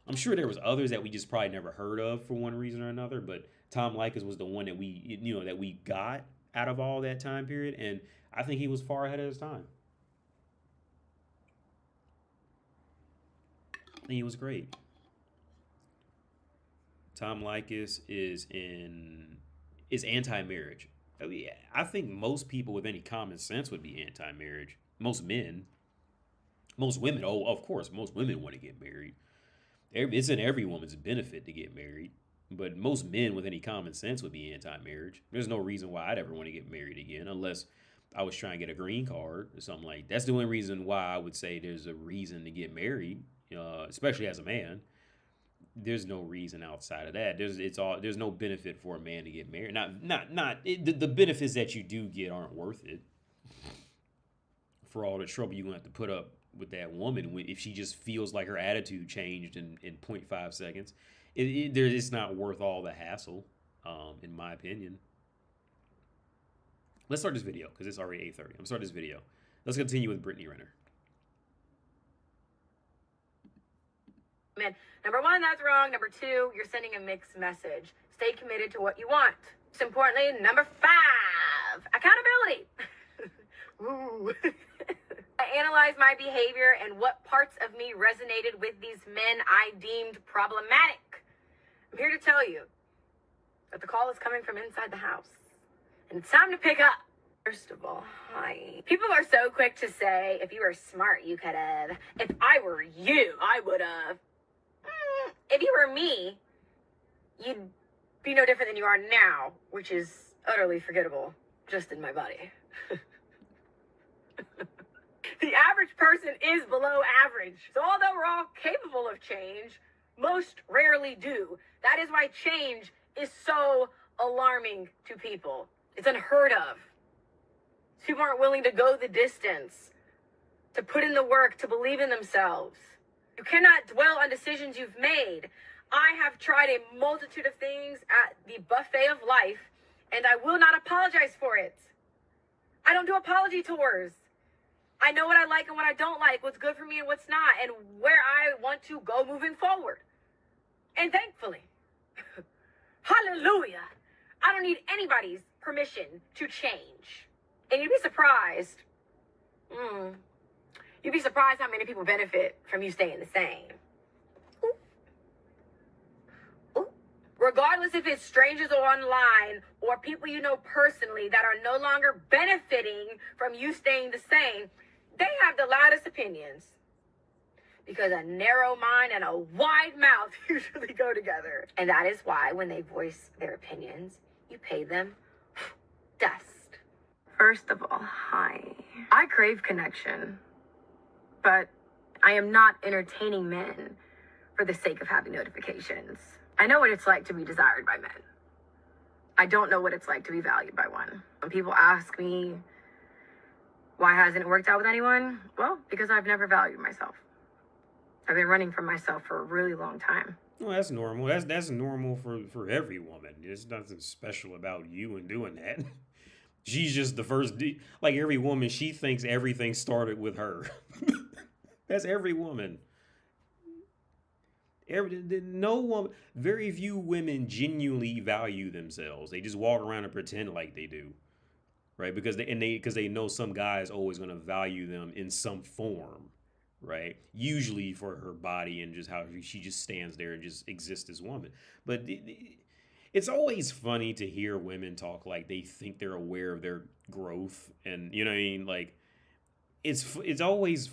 I'm sure there was others that we just probably never heard of for one reason or another, but Tom Likas was the one that we got out of all that time period, and I think he was far ahead of his time. And he was great. Tom Likas is anti-marriage. I mean, I think most people with any common sense would be anti-marriage. Most men, most women. Oh, of course, most women want to get married. It's in every woman's benefit to get married. But most men with any common sense would be anti-marriage. There's no reason why I'd ever want to get married again, unless I was trying to get a green card or something like that. That's the only reason why I would say there's a reason to get married, especially as a man. There's no reason outside of that. There's no benefit for a man to get married. The benefits that you do get aren't worth it for all the trouble you're gonna have to put up with that woman if she just feels like her attitude changed in 0.5 seconds. It's not worth all the hassle, in my opinion. Let's start this video because it's already 8:30. I'm gonna start this video. Let's continue with Britney Renner. Man, number one, that's wrong. Number two, you're sending a mixed message. Stay committed to what you want. Most importantly, number 5, accountability. Ooh. I analyzed my behavior and what parts of me resonated with these men I deemed problematic. I'm here to tell you that the call is coming from inside the house, and it's time to pick up. First of all, hi. People are so quick to say, if you were smart, you could have. If I were you, I would have. If you were me, you'd be no different than you are now, which is utterly forgettable, just in my body. The average person is below average. So although we're all capable of change, most rarely do. That is why change is so alarming to people. It's unheard of. People aren't willing to go the distance, to put in the work, to believe in themselves. You cannot dwell on decisions you've made. I have tried a multitude of things at the buffet of life, and I will not apologize for it. I don't do apology tours. I know what I like and what I don't like, what's good for me and what's not, and where I want to go moving forward. And thankfully, hallelujah, I don't need anybody's permission to change. And you'd be surprised. You'd be surprised how many people benefit from you staying the same. Regardless if it's strangers or online or people you know personally that are no longer benefiting from you staying the same, they have the loudest opinions. Because a narrow mind and a wide mouth usually go together. And that is why when they voice their opinions, you pay them dust. First of all, hi. I crave connection, but I am not entertaining men for the sake of having notifications. I know what it's like to be desired by men. I don't know what it's like to be valued by one. When people ask me, why hasn't it worked out with anyone? Well, because I've never valued myself. I've been running from myself for a really long time. Well, that's normal. That's normal for every woman. There's nothing special about you in doing that. She's just the first, like every woman, she thinks everything started with her. That's every woman. No woman, very few women genuinely value themselves. They just walk around and pretend like they do, right? Because they know some guy is always going to value them in some form, right? Usually for her body and just how she just stands there and just exists as woman. But it's always funny to hear women talk like they think they're aware of their growth, and you know what I mean, like. It's always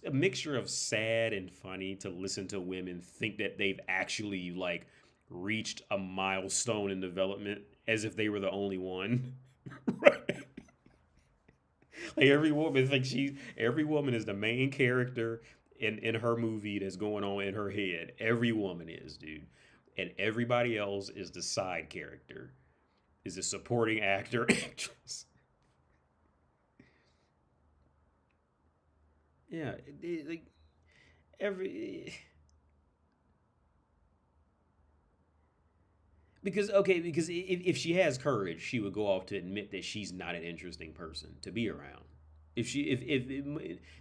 a mixture of sad and funny to listen to women think that they've actually like reached a milestone in development as if they were the only one. Right? Like every woman is the main character in her movie that's going on in her head. Every woman is, dude. And everybody else is the side character. Is a supporting actor, actress. Yeah, like because if she has courage, she would go off to admit that she's not an interesting person to be around. If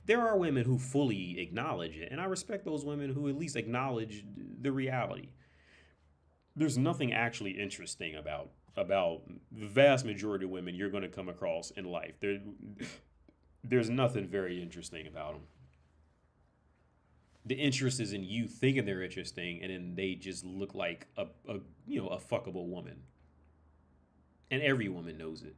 there are women who fully acknowledge it, and I respect those women who at least acknowledge the reality. There's nothing actually interesting about the vast majority of women you're going to come across in life. There's nothing very interesting about them. The interest is in you thinking they're interesting, and then they just look like a fuckable woman. And every woman knows it.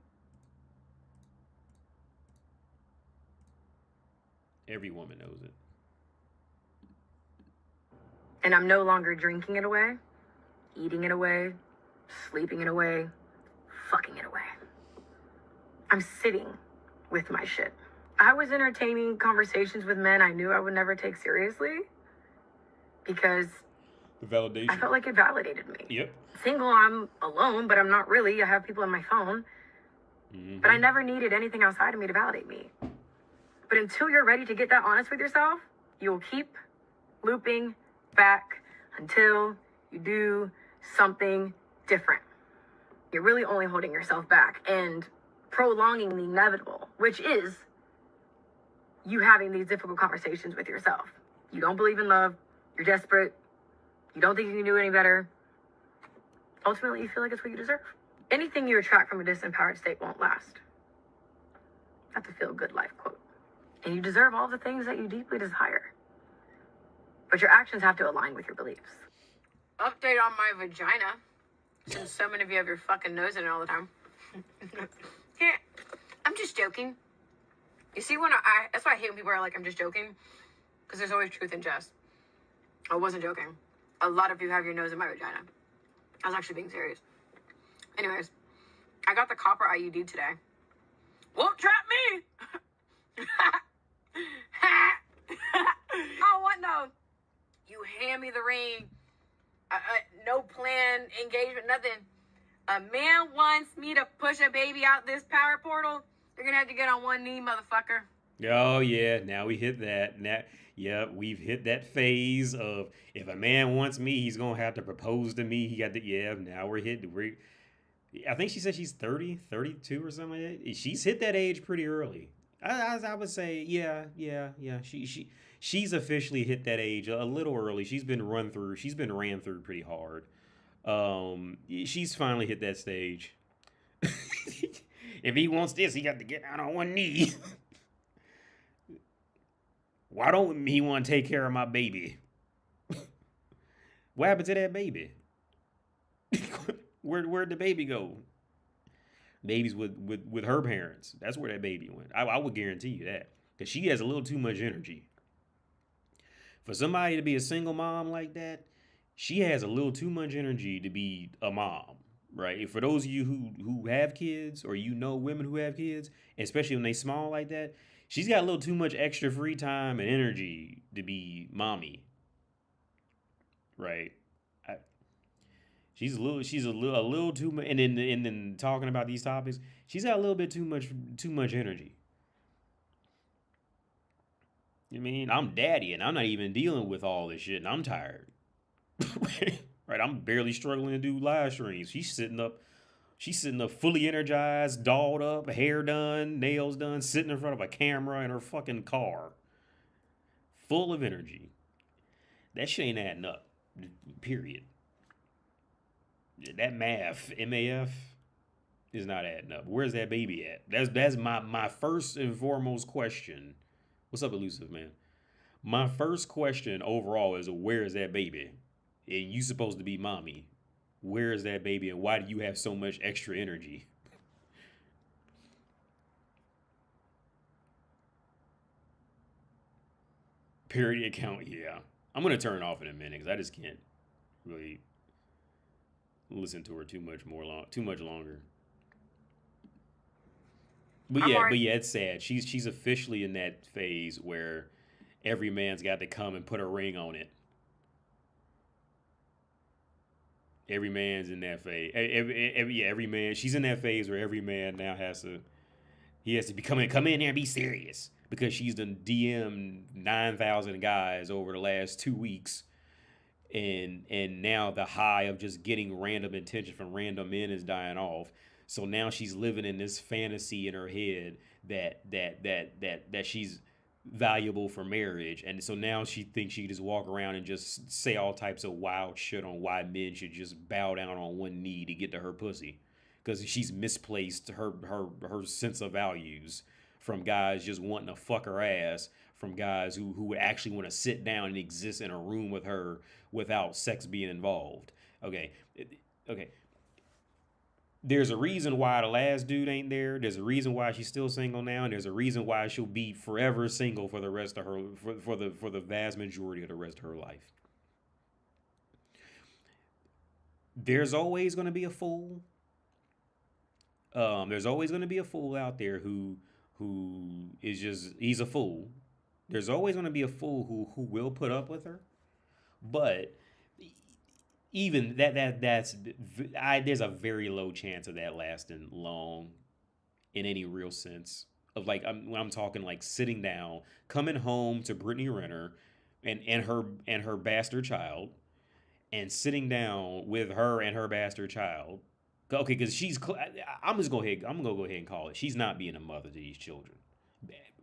Every woman knows it. And I'm no longer drinking it away, eating it away, sleeping it away, fucking it away. I'm sitting with my shit. I was entertaining conversations with men I knew I would never take seriously because the validation. I felt like it validated me. Yep. Single, I'm alone, but I'm not really. I have people on my phone. Mm-hmm. But I never needed anything outside of me to validate me. But until you're ready to get that honest with yourself, you'll keep looping back until you do something different. You're really only holding yourself back and prolonging the inevitable, which is you having these difficult conversations with yourself. You don't believe in love. You're desperate. You don't think you can do any better. Ultimately, you feel like it's what you deserve. Anything you attract from a disempowered state won't last. That's a feel-good life quote. And you deserve all the things that you deeply desire. But your actions have to align with your beliefs. Update on my vagina. Since so many of you have your fucking nose in it all the time. Yeah, I'm just joking. You see, that's why I hate when people are like, I'm just joking. Because there's always truth in jest. I wasn't joking. A lot of you have your nose in my vagina. I was actually being serious. Anyways, I got the copper IUD today. Won't trap me! Oh, what no? You hand me the ring. No plan, engagement, nothing. A man wants me to push a baby out this power portal. You're gonna have to get on one knee, motherfucker. Oh yeah, now we hit that. Now, we've hit that phase of if a man wants me, he's gonna have to propose to me. Now I think she said she's 30, 32 or something like that. She's hit that age pretty early. I would say, yeah. She's officially hit that age a little early. She's been ran through pretty hard. She's finally hit that stage. If he wants this, he got to get down on one knee. Why don't he want to take care of my baby? What happened to that baby? Where'd the baby go? Baby's with her parents. That's where that baby went. I would guarantee you that. Because she has a little too much energy. For somebody to be a single mom like that, she has a little too much energy to be a mom, right? For those of you who have kids, or you know women who have kids, especially when they small like that, she's got a little too much extra free time and energy to be mommy, right? She's a little too much, and then talking about these topics, she's got a little bit too much energy. I mean, I'm daddy, and I'm not even dealing with all this shit, and I'm tired. Right? I'm barely struggling to do live streams. She's sitting up fully energized, dolled up, hair done, nails done, sitting in front of a camera in her fucking car, full of energy. That shit ain't adding up. Period. That math, MAF, is not adding up. Where's that baby at? That's my first and foremost question. What's up, elusive man? My first question overall is, where is that baby? And you supposed to be mommy. Where is that baby, and why do you have so much extra energy? Parody account, yeah. I'm gonna turn it off in a minute because I just can't really listen to her too much longer. But yeah, it's sad. She's officially in that phase where every man's got to come and put a ring on it. Every man's in that phase. Every man. She's in that phase where every man now has to come in there and be serious, because she's done DM 9,000 guys over the last 2 weeks, and now the high of just getting random attention from random men is dying off. So now she's living in this fantasy in her head that she's valuable for marriage, and so now she thinks she can just walk around and just say all types of wild shit on why men should just bow down on one knee to get to her pussy, because she's misplaced her sense of values from guys just wanting to fuck her ass, from guys who would actually want to sit down and exist in a room with her without sex being involved. Okay. There's a reason why the last dude ain't there. There's a reason why she's still single now, and there's a reason why she'll be forever single for the rest of her for the vast majority of the rest of her life. There's always going to be a fool. There's always going to be a fool out there who is just, he's a fool. There's always going to be a fool who will put up with her, but even there's a very low chance of that lasting long in any real sense of, like, when I'm talking like sitting down, coming home to Britney Renner and her bastard child, and sitting down with her and her bastard child. Okay, because I'm gonna go ahead and call it. She's not being a mother to these children,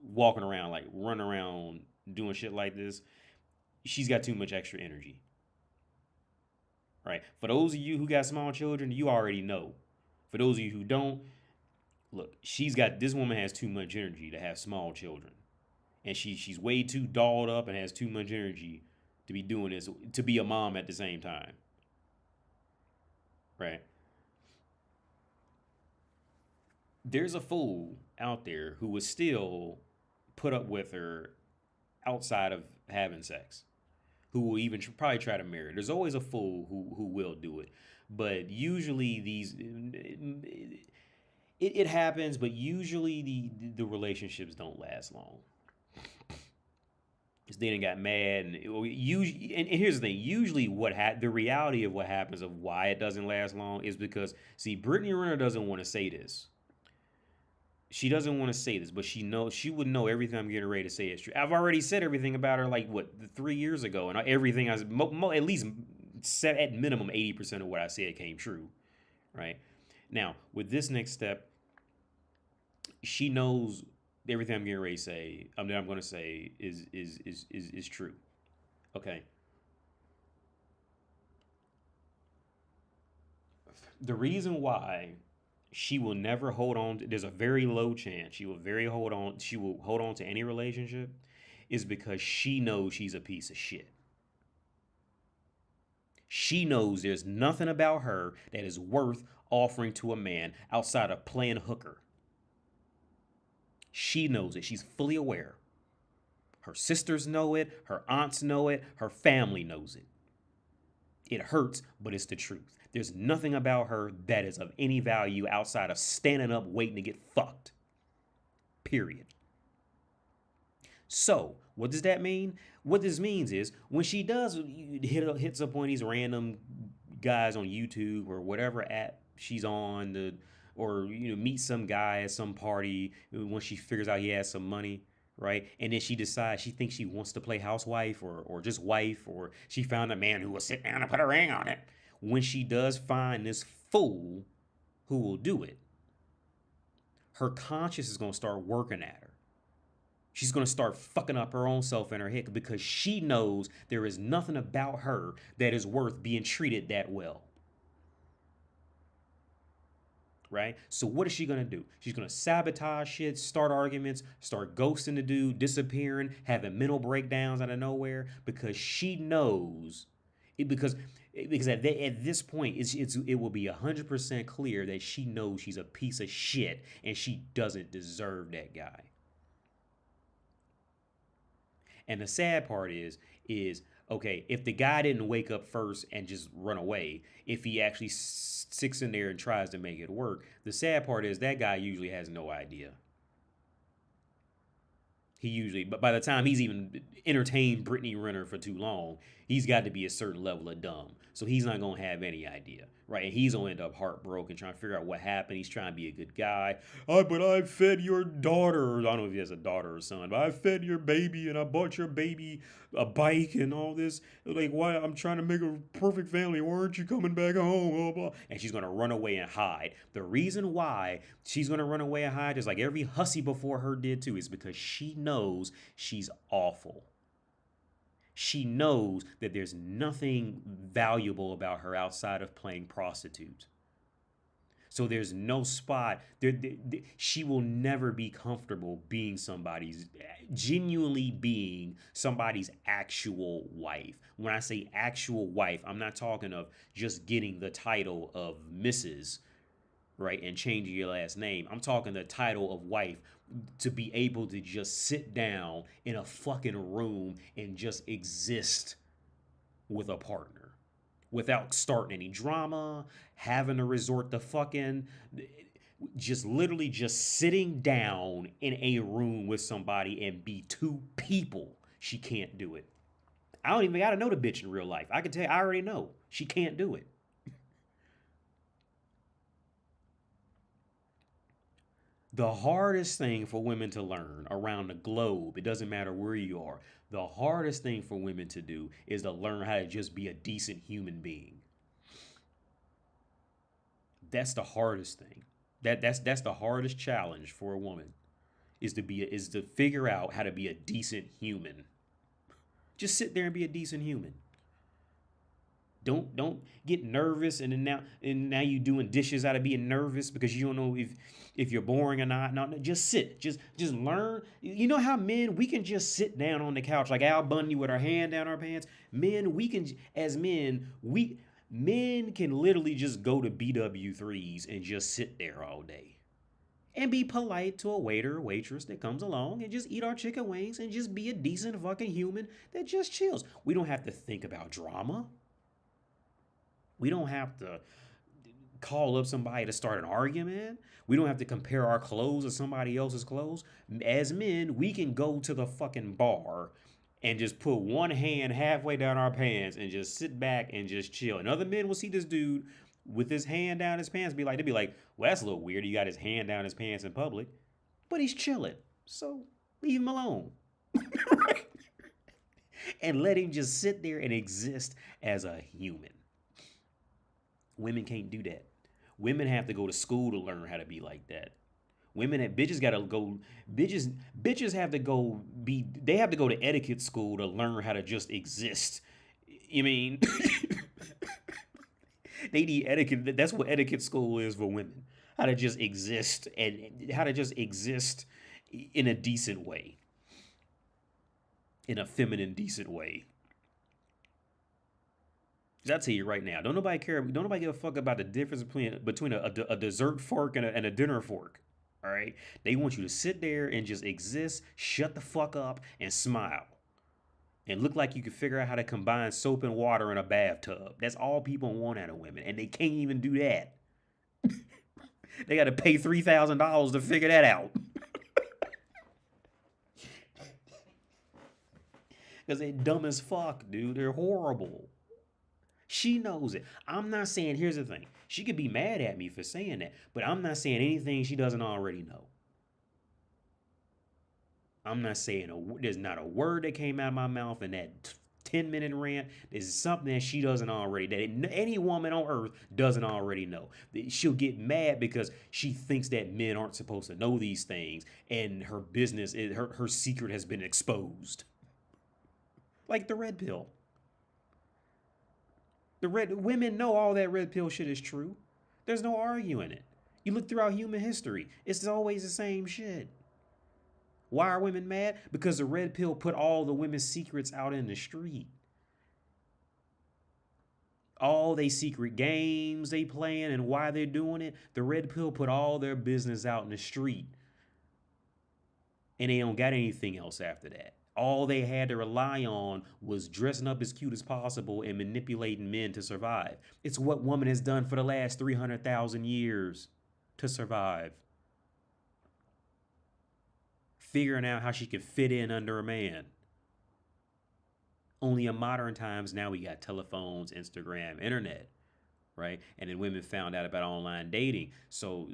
walking around, like running around doing shit like this. She's got too much extra energy. Right. For those of you who got small children, you already know. For those of you who don't, look, this woman has too much energy to have small children. And she's way too dolled up and has too much energy to be doing this, to be a mom at the same time. Right. There's a fool out there who would still put up with her outside of having sex, who will even probably try to marry. There's always a fool who will do it. But usually it happens, but usually the relationships don't last long. Because they done got mad. And here's the thing. Usually the reality of what happens, of why it doesn't last long, is because, see, Britney Renner doesn't want to say this. She doesn't want to say this, but she would know everything I'm getting ready to say is true. I've already said everything about her, like, 3 years ago, and everything at least at minimum 80% of what I said came true, right? Now, with this next step, she knows everything I'm getting ready to say, that I'm going to say is true. Okay. The reason why She will never hold on. There's a very low chance she will very hold on. She will hold on to any relationship, is because she knows she's a piece of shit. She knows there's nothing about her that is worth offering to a man outside of playing hooker. She knows it. She's fully aware. Her sisters know it. Her aunts know it. Her family knows it. It hurts, but it's the truth. There's nothing about her that is of any value outside of standing up waiting to get fucked. Period. So, what does that mean? What this means is when she does hits up on these random guys on YouTube or whatever app she's on, or meet some guy at some party when she figures out he has some money, right? And then she decides she thinks she wants to play housewife or just wife, or she found a man who will sit down and put a ring on it. When she does find this fool who will do it, her conscience is going to start working at her. She's going to start fucking up her own self in her head because she knows there is nothing about her that is worth being treated that well. Right? So what is she going to do? She's going to sabotage shit, start arguments, start ghosting the dude, disappearing, having mental breakdowns out of nowhere because she knows it, because at this point it will be 100% clear that she knows she's a piece of shit and she doesn't deserve that guy. And the sad part is okay, if the guy didn't wake up first and just run away, if he actually sticks in there and tries to make it work, the sad part is that guy usually has no idea. But by the time he's even entertained Britney Renner for too long, he's got to be a certain level of dumb. So he's not going to have any idea, right? And he's going to end up heartbroken, trying to figure out what happened. He's trying to be a good guy. Oh, but I fed your daughter. I don't know if he has a daughter or son, but I fed your baby and I bought your baby a bike and all this. Like, why? I'm trying to make a perfect family. Why aren't you coming back home? Blah, blah. And she's going to run away and hide. The reason why she's going to run away and hide, just like every hussy before her did too, is because she knows she's awful. She knows that there's nothing valuable about her outside of playing prostitute. So there's no spot. She will never be comfortable genuinely being somebody's actual wife. When I say actual wife, I'm not talking of just getting the title of Mrs., right, and changing your last name. I'm talking the title of wife, to be able to just sit down in a fucking room and just exist with a partner without starting any drama, having to resort to fucking, just literally just sitting down in a room with somebody and be two people. She can't do it. I don't even gotta know the bitch in real life. I can tell you, I already know she can't do it. The hardest thing for women to learn around the globe, it doesn't matter where you are, the hardest thing for women to do is to learn how to just be a decent human being. That's the hardest thing. That's the hardest challenge for a woman, is to figure out how to be a decent human. Just sit there and be a decent human. Don't get nervous and now you doing dishes out of being nervous because you don't know if you're boring or not. No, just sit. Just learn. You know how men, we can just sit down on the couch like Al Bundy with our hand down our pants. Men can literally just go to BW3s and just sit there all day and be polite to a waiter or waitress that comes along and just eat our chicken wings and just be a decent fucking human that just chills. We don't have to think about drama. We don't have to call up somebody to start an argument. We don't have to compare our clothes to somebody else's clothes. As men, we can go to the fucking bar and just put one hand halfway down our pants and just sit back and just chill. And other men will see this dude with his hand down his pants, they'd be like, well, that's a little weird. He got his hand down his pants in public, but he's chilling. So leave him alone. And let him just sit there and exist as a human. Women can't do that. Women have to go to school to learn how to be like that. Bitches have to go to etiquette school to learn how to just exist. I mean, they need etiquette. That's what etiquette school is for women. how to just exist and how to just exist in a decent way, in a feminine, decent way. 'Cause I tell you right now, don't nobody care. Don't nobody give a fuck about the difference between a dessert fork and a dinner fork. All right, they want you to sit there and just exist, shut the fuck up, and smile, and look like you can figure out how to combine soap and water in a bathtub. That's all people want out of women, and they can't even do that. They got to pay $3,000 to figure that out. Because they're dumb as fuck, dude. They're horrible. She knows it. I'm not saying, here's the thing. She could be mad at me for saying that, but I'm not saying anything she doesn't already know. I'm not saying there's not a word that came out of my mouth in that 10-minute rant. There's something that she doesn't already, that any woman on earth doesn't already know. She'll get mad because she thinks that men aren't supposed to know these things, and her business, her secret has been exposed. Like the red pill. Women know all that red pill shit is true. There's no arguing it. You look throughout human history, it's always the same shit. Why are women mad? Because the red pill put all the women's secrets out in the street. All they secret games they playing and why they're doing it, the red pill put all their business out in the street. And they don't got anything else after that. All they had to rely on was dressing up as cute as possible and manipulating men to survive. It's what woman has done for the last 300,000 years to survive. Figuring out how she can fit in under a man. Only in modern times now we got telephones, Instagram, internet, right? And then women found out about online dating. So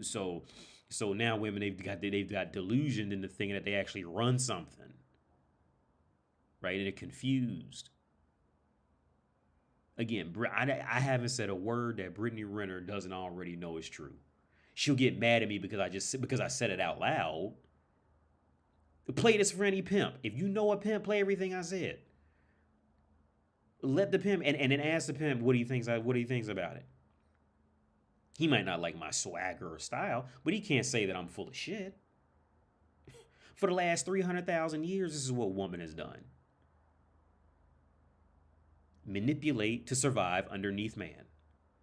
now women they've got delusioned into thinking that they actually run something, right? And they're confused. Again, I haven't said a word that Britney Renner doesn't already know is true. She'll get mad at me because I said it out loud. Play this for any pimp. If you know a pimp, play everything I said. Let the pimp and then ask the pimp what he thinks about it. He might not like my swagger or style, but he can't say that I'm full of shit. For the last 300,000 years, this is what woman has done. Manipulate to survive underneath man.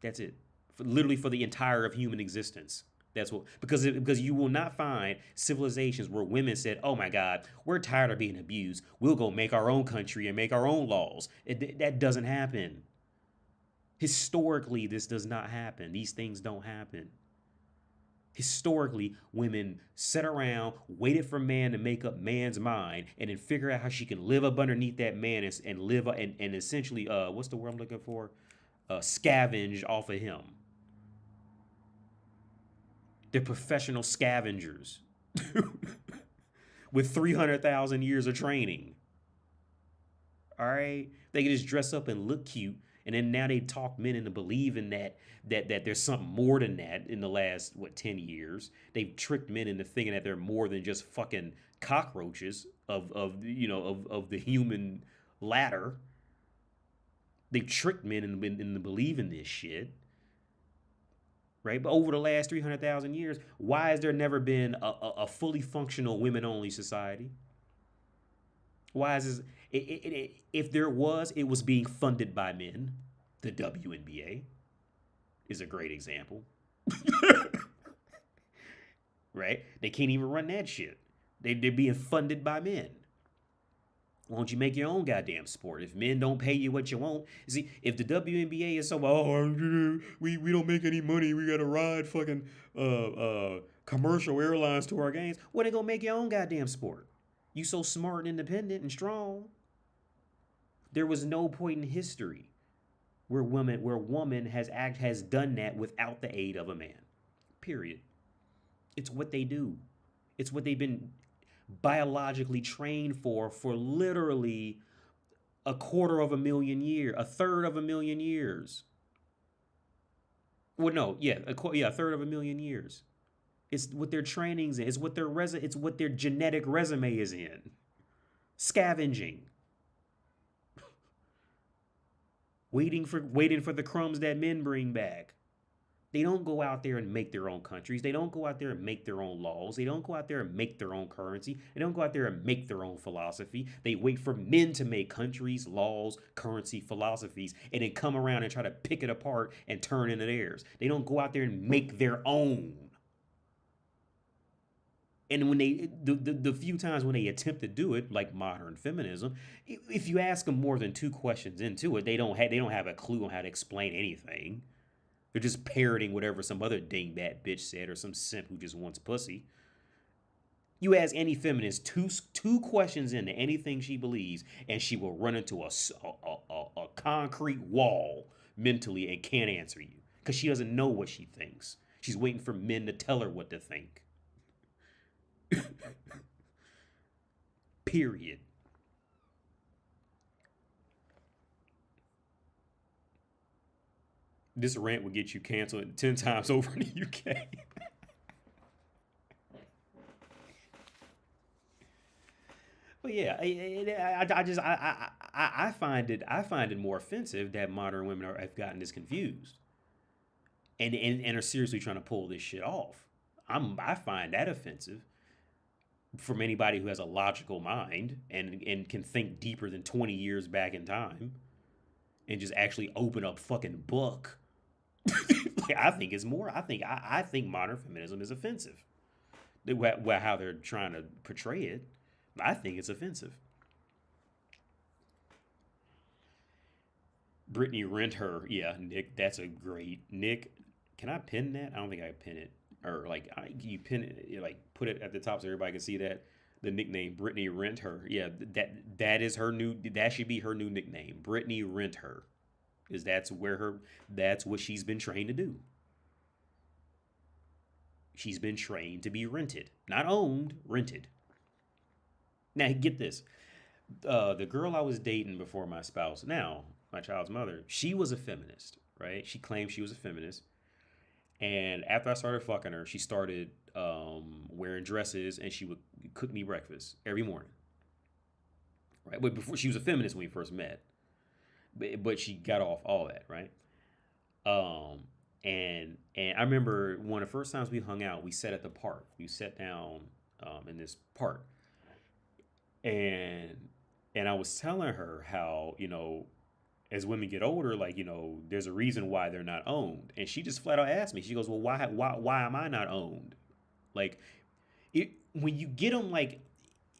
That's it. Literally for the entire of human existence. That's what, because you will not find civilizations where women said, "Oh my God, we're tired of being abused. We'll go make our own country and make our own laws." That doesn't happen. Historically, this does not happen. These things don't happen. Historically, women sat around, waited for man to make up man's mind, and then figure out how she can live up underneath that man and live and essentially, what's the word I'm looking for? Scavenge off of him. They're professional scavengers with 300,000 years of training. All right? They can just dress up and look cute, and then now they talk men into believing that there's something more than that in the last, 10 years. They've tricked men into thinking that they're more than just fucking cockroaches of the human ladder. They've tricked men into believing this shit. Right? But over the last 300,000 years, why has there never been a fully functional women-only society? Why is this? If there was, it was being funded by men. The WNBA is a great example. Right? They can't even run that shit. They're being funded by men. Why don't you make your own goddamn sport? If men don't pay you what you want, see, if the WNBA is so, we don't make any money, we gotta ride fucking commercial airlines to our games. Well, they gonna make your own goddamn sport. You so smart and independent and strong. There was no point in history where woman has done that without the aid of a man. Period. It's what they do. It's what they've been biologically trained for literally a third of a million years. Well, no, yeah, a third of a million years. It's what their training's in. It's what their genetic resume is in. Scavenging. Waiting for the crumbs that men bring back. They don't go out there and make their own countries. They don't go out there and make their own laws. They don't go out there and make their own currency. They don't go out there and make their own philosophy. They wait for men to make countries, laws, currency, philosophies, and then come around and try to pick it apart and turn into theirs. They don't go out there and make their own. And when the few times when they attempt to do it, like modern feminism, if you ask them more than two questions into it, they don't have a clue on how to explain anything. They're just parroting whatever some other dingbat bitch said or some simp who just wants pussy. You ask any feminist two questions into anything she believes, and she will run into a concrete wall mentally and can't answer you because she doesn't know what she thinks. She's waiting for men to tell her what to think. Period. This rant would get you canceled 10 times over in the UK. But yeah, I find it more offensive that modern women have gotten this confused and are seriously trying to pull this shit off. I find that offensive from anybody who has a logical mind and can think deeper than 20 years back in time and just actually open up fucking book. Like, I think it's more. I think modern feminism is offensive. How they're trying to portray it, I think it's offensive. Britney Renner, yeah, Nick, that's a great Nick. Can I pin that? I don't think I can pin it. Or like you pin it, like put it at the top so everybody can see that the nickname Britney Renner. Yeah, that is her new. That should be her new nickname, Britney Renner, because that's what she's been trained to do. She's been trained to be rented, not owned, rented. Now get this, the girl I was dating before my spouse, now my child's mother, she was a feminist, right? She claimed she was a feminist. And after I started fucking her, she started wearing dresses and she would cook me breakfast every morning. Right? But before she was a feminist when we first met. But she got off all that, right? And I remember one of the first times we hung out, we sat at the park. We sat down in this park. And I was telling her how, as women get older, like, there's a reason why they're not owned. And she just flat out asked me, she goes, well, why am I not owned? Like, when you get them, like,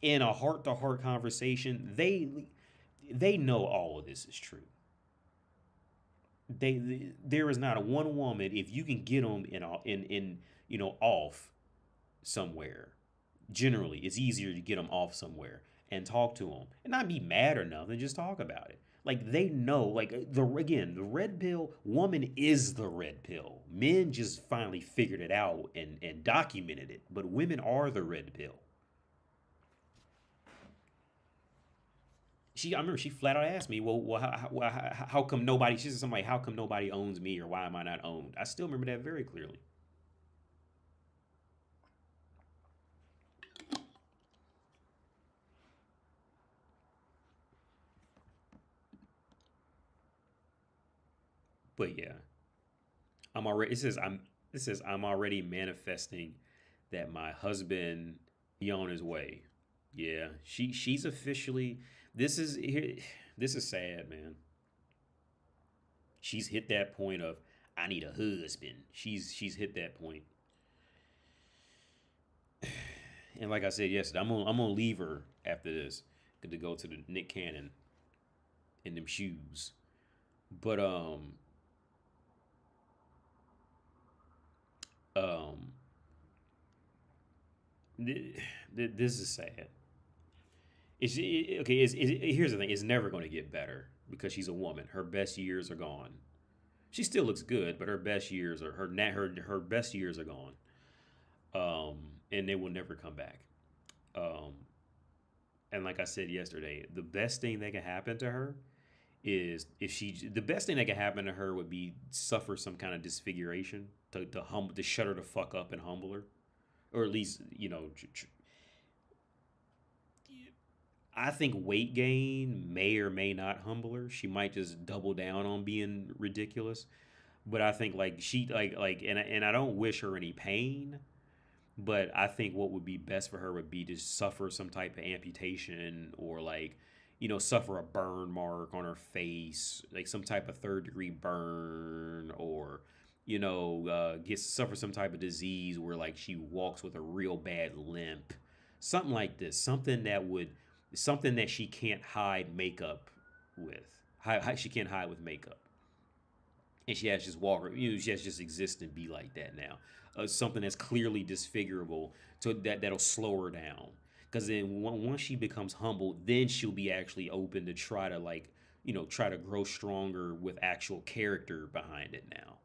in a heart-to-heart conversation, they know all of this is true. There is not a one woman, if you can get them off somewhere, generally, it's easier to get them off somewhere and talk to them and not be mad or nothing, just talk about it. Like, they know, like, the red pill, woman is the red pill. Men just finally figured it out and documented it, but women are the red pill. I remember she flat out asked me, well, how come nobody, she said something like, how come nobody owns me, or why am I not owned? I still remember that very clearly. But yeah, I'm already manifesting that my husband be on his way. Yeah, she's officially, this is sad, man. She's hit that point of, I need a husband. She's hit that point. And like I said yesterday, I'm gonna leave her after this to go to the Nick Cannon in them shoes. But um this is sad. Here's the thing. It's never going to get better because she's a woman. Her best years are gone. She still looks good, but her best years are her best years are gone. And they will never come back. Um, and like I said yesterday, the best thing that can happen to her is the best thing that can happen to her would be suffer some kind of disfiguration to shut her the fuck up and humble her, or at least I think weight gain may or may not humble her. She might just double down on being ridiculous. But I think like she and I don't wish her any pain, but I think what would be best for her would be to suffer some type of amputation or like, suffer a burn mark on her face, like some type of third degree burn, or get suffer some type of disease where like she walks with a real bad limp, something like this, something that she can't hide makeup with. She can't hide with makeup, and she has to just walk. She has to just exist and be like that now. Something that's clearly disfigurable, so that'll slow her down. Because then once she becomes humble, then she'll be actually open to try to like, try to grow stronger with actual character behind it now,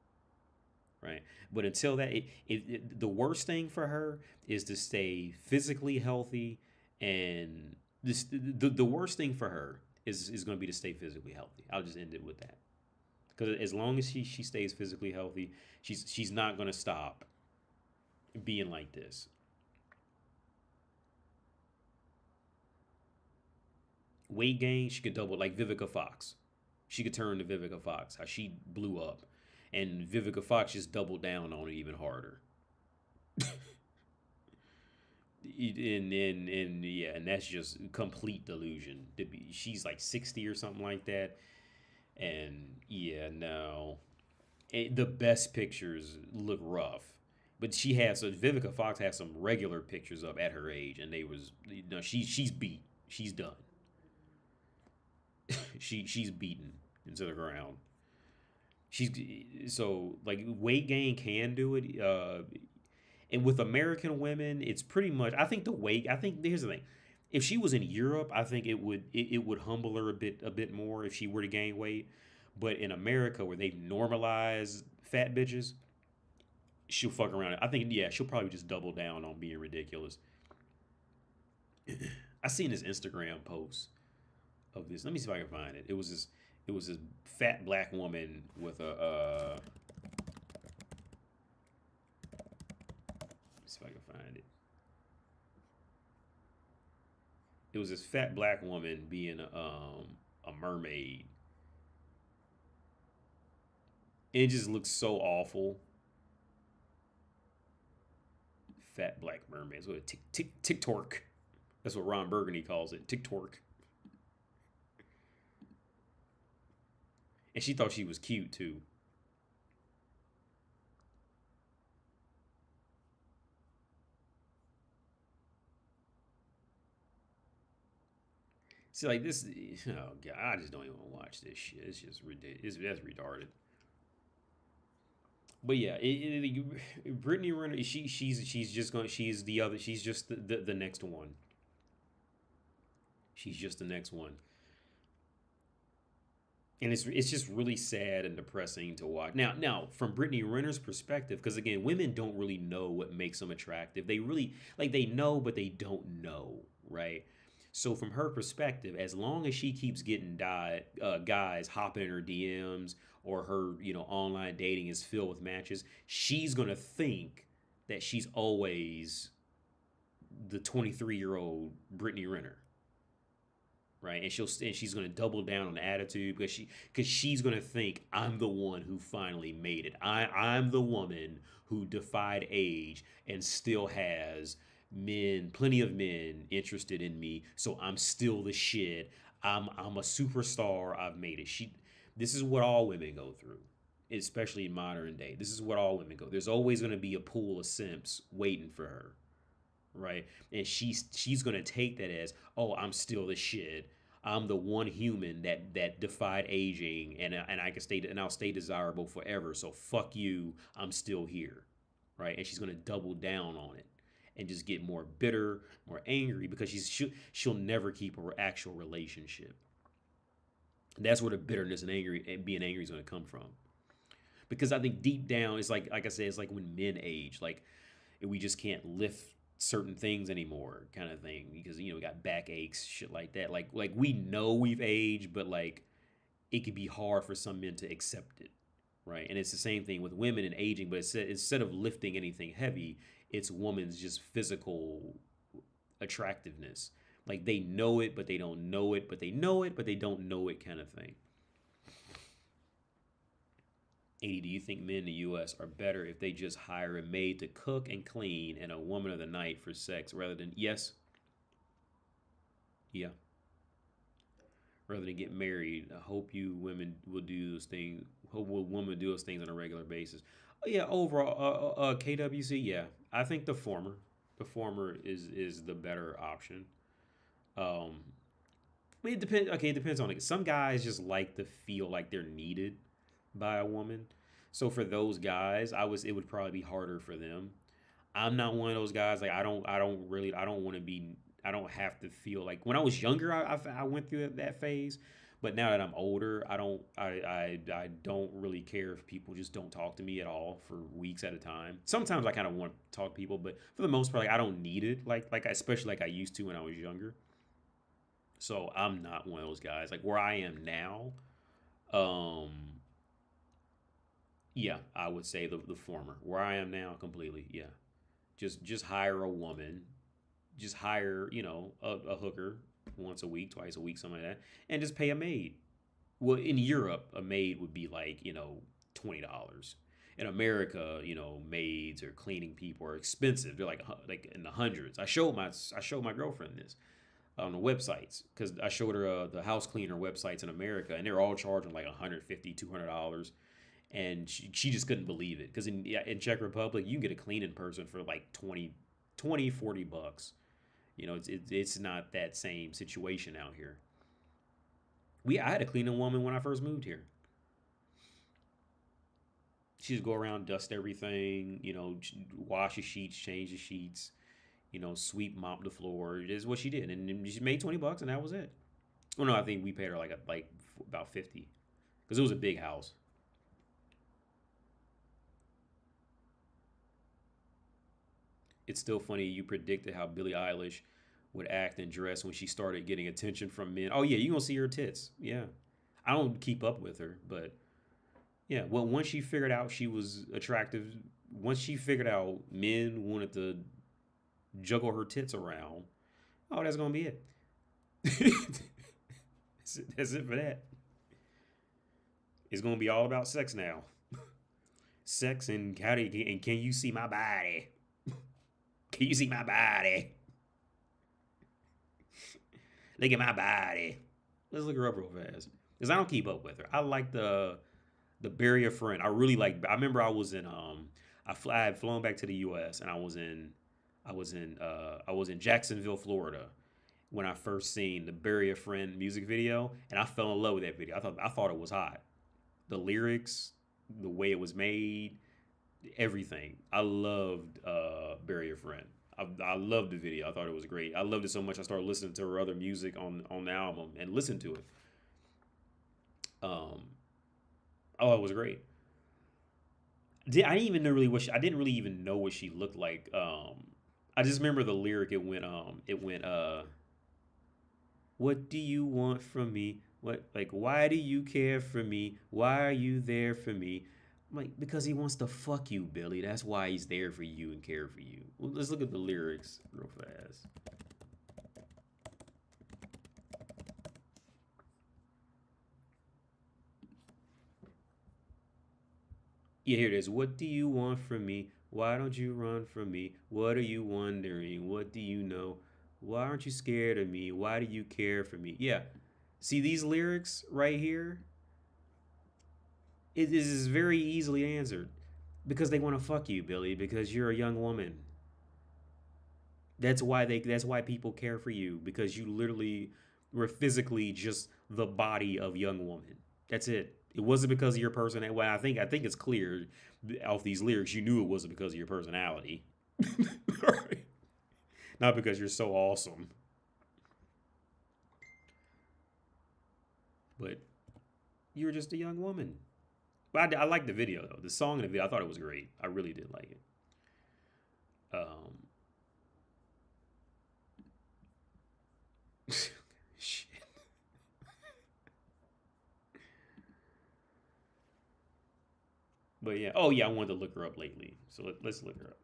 right? But until that, the worst thing for her is to stay physically healthy, and the worst thing for her is going to be to stay physically healthy. I'll just end it with that. Because as long as she stays physically healthy, she's not gonna stop being like this. Weight gain, she could double like Vivica Fox. She could turn to Vivica Fox, how she blew up, and Vivica Fox just doubled down on it even harder. And yeah, and that's just complete delusion. She's like 60 or something like that, and yeah, no, the best pictures look rough. But Vivica Fox has some regular pictures up at her age, and they was she's beat, she's done, she's beaten into the ground. She's so like weight gain can do it, and with American women, it's pretty much. I think the weight. I think here's the thing: if she was in Europe, I think it would humble her a bit more if she were to gain weight. But in America, where they've normalized fat bitches, she'll fuck around. I think yeah, she'll probably just double down on being ridiculous. I seen this Instagram post of this. Let me see if I can find it. It was this fat black woman with a see if I can find it. It was this fat black woman being a mermaid. It just looks so awful. Fat black mermaids. What a tick torque. That's what Ron Burgundy calls it. Tick torque. And she thought she was cute too. See, like this. Oh god, I just don't even want to watch this shit. It's just ridiculous. That's retarded. But yeah, Brittany Renner, she's just going. She's the other. She's just the next one. She's just the next one, and it's just really sad and depressing to watch. Now from Brittany Renner's perspective, because again, women don't really know what makes them attractive. They really like they know, but they don't know, right? So from her perspective, as long as she keeps getting guys hopping in her DMs, or her online dating is filled with matches, she's gonna think that she's always the 23-year-old Brittany Renner, right? And she's gonna double down on the attitude because she's gonna think I'm the one who finally made it. I'm the woman who defied age and still has plenty of men interested in me. So I'm still the shit. I'm a superstar. I've made it. This is what all women go through, especially in modern day. This is what all women go. There's always going to be a pool of simps waiting for her, right? And she's gonna take that as, oh, I'm still the shit. I'm the one human that defied aging, and I can stay and I'll stay desirable forever. So fuck you. I'm still here, right? And she's gonna double down on it and just get more bitter, more angry because she'll never keep an actual relationship. And that's where the bitterness and being angry is gonna come from. Because I think deep down, it's like I said, it's like when men age, like we just can't lift certain things anymore, kind of thing. Because we got back aches, shit like that. Like we know we've aged, but like it could be hard for some men to accept it, right? And it's the same thing with women and aging, but instead of lifting anything heavy, it's woman's just physical attractiveness. Like they know it, but they don't know it, but they know it, but they don't know it, kind of thing. 80, do you think men in the U.S. are better if they just hire a maid to cook and clean and a woman of the night for sex rather than, yes, yeah, rather than get married? I hope you women will do those things. Hope will women do those things on a regular basis. Oh, yeah, overall, KWC, yeah, I think the former. The former is the better option. Um, I mean, it depends. Okay, it depends on it. Some guys just like to feel like they're needed by a woman. So for those guys, it would probably be harder for them. I'm not one of those guys. Like I don't want to be. I don't have to feel like when I was younger, I went through that phase. But now that I'm older, I don't really care if people just don't talk to me at all for weeks at a time. Sometimes I kind of want to talk to people, but for the most part, like I don't need it. Like especially like I used to when I was younger. So I'm not one of those guys. Like where I am now, um, yeah, I would say the former. Where I am now, completely, yeah. Just hire a woman, just hire a hooker once a week, twice a week, something like that, and just pay a maid. Well, in Europe, a maid would be like $20. In America, maids or cleaning people are expensive. They're like in the hundreds. I showed my girlfriend this on the websites because I showed her the house cleaner websites in America, and they're all charging like 150, $200, and she just couldn't believe it because in Czech Republic you can get a cleaning person for like 40 bucks. It's not that same situation out here. I had a cleaning woman when I first moved here. She just go around, dust everything, wash the sheets, change the sheets, sweep, mop the floor. It is what she did, and she made $20, and that was it. Well, no, I think we paid her like about 50 because it was a big house. It's still funny you predicted how Billie Eilish would act and dress when she started getting attention from men. Oh yeah, you gonna see her tits. Yeah, I don't keep up with her, but yeah. Well, once she figured out she was attractive, once she figured out men wanted to juggle her tits around, oh, that's gonna be it. That's it for that. It's gonna be all about sex now. Sex and and can you see my body? Can you see my body? Look at my body. Let's look her up real fast. Because I don't keep up with her. I like the Bury a Friend. I really like. I remember I was in I had flown back to the U.S. and I was in Jacksonville, Florida when I first seen the Bury a Friend music video, and I fell in love with that video. I thought it was hot. The lyrics, the way it was made, everything. I loved Bury a Friend. I loved the video. I thought it was great. I loved it so much I started listening to her other music on the album and listened to it. Um, oh, it was great. I didn't even know really I didn't really even know what she looked like. I just remember the lyric. It went what do you want from me? What, like, why do you care for me? Why are you there for me? I'm like, because he wants to fuck you, Billy. That's why he's there for you and care for you. Well, let's look at the lyrics real fast. Yeah, here it is. What do you want from me? Why don't you run from me? What are you wondering? What do you know? Why aren't you scared of me? Why do you care for me? Yeah. See these lyrics right here? It is very easily answered. Because they want to fuck you, Billy, because you're a young woman. That's why people care for you, because you literally were physically just the body of young woman. That's it. It wasn't because of your personality. Well, I think it's clear off these lyrics you knew it wasn't because of your personality. Right. Not because you're so awesome. But you were just a young woman. But I liked the video though. The song in the video, I thought it was great. I really did like it. Um, shit. But yeah. Oh yeah, I wanted to look her up lately. So let's look her up.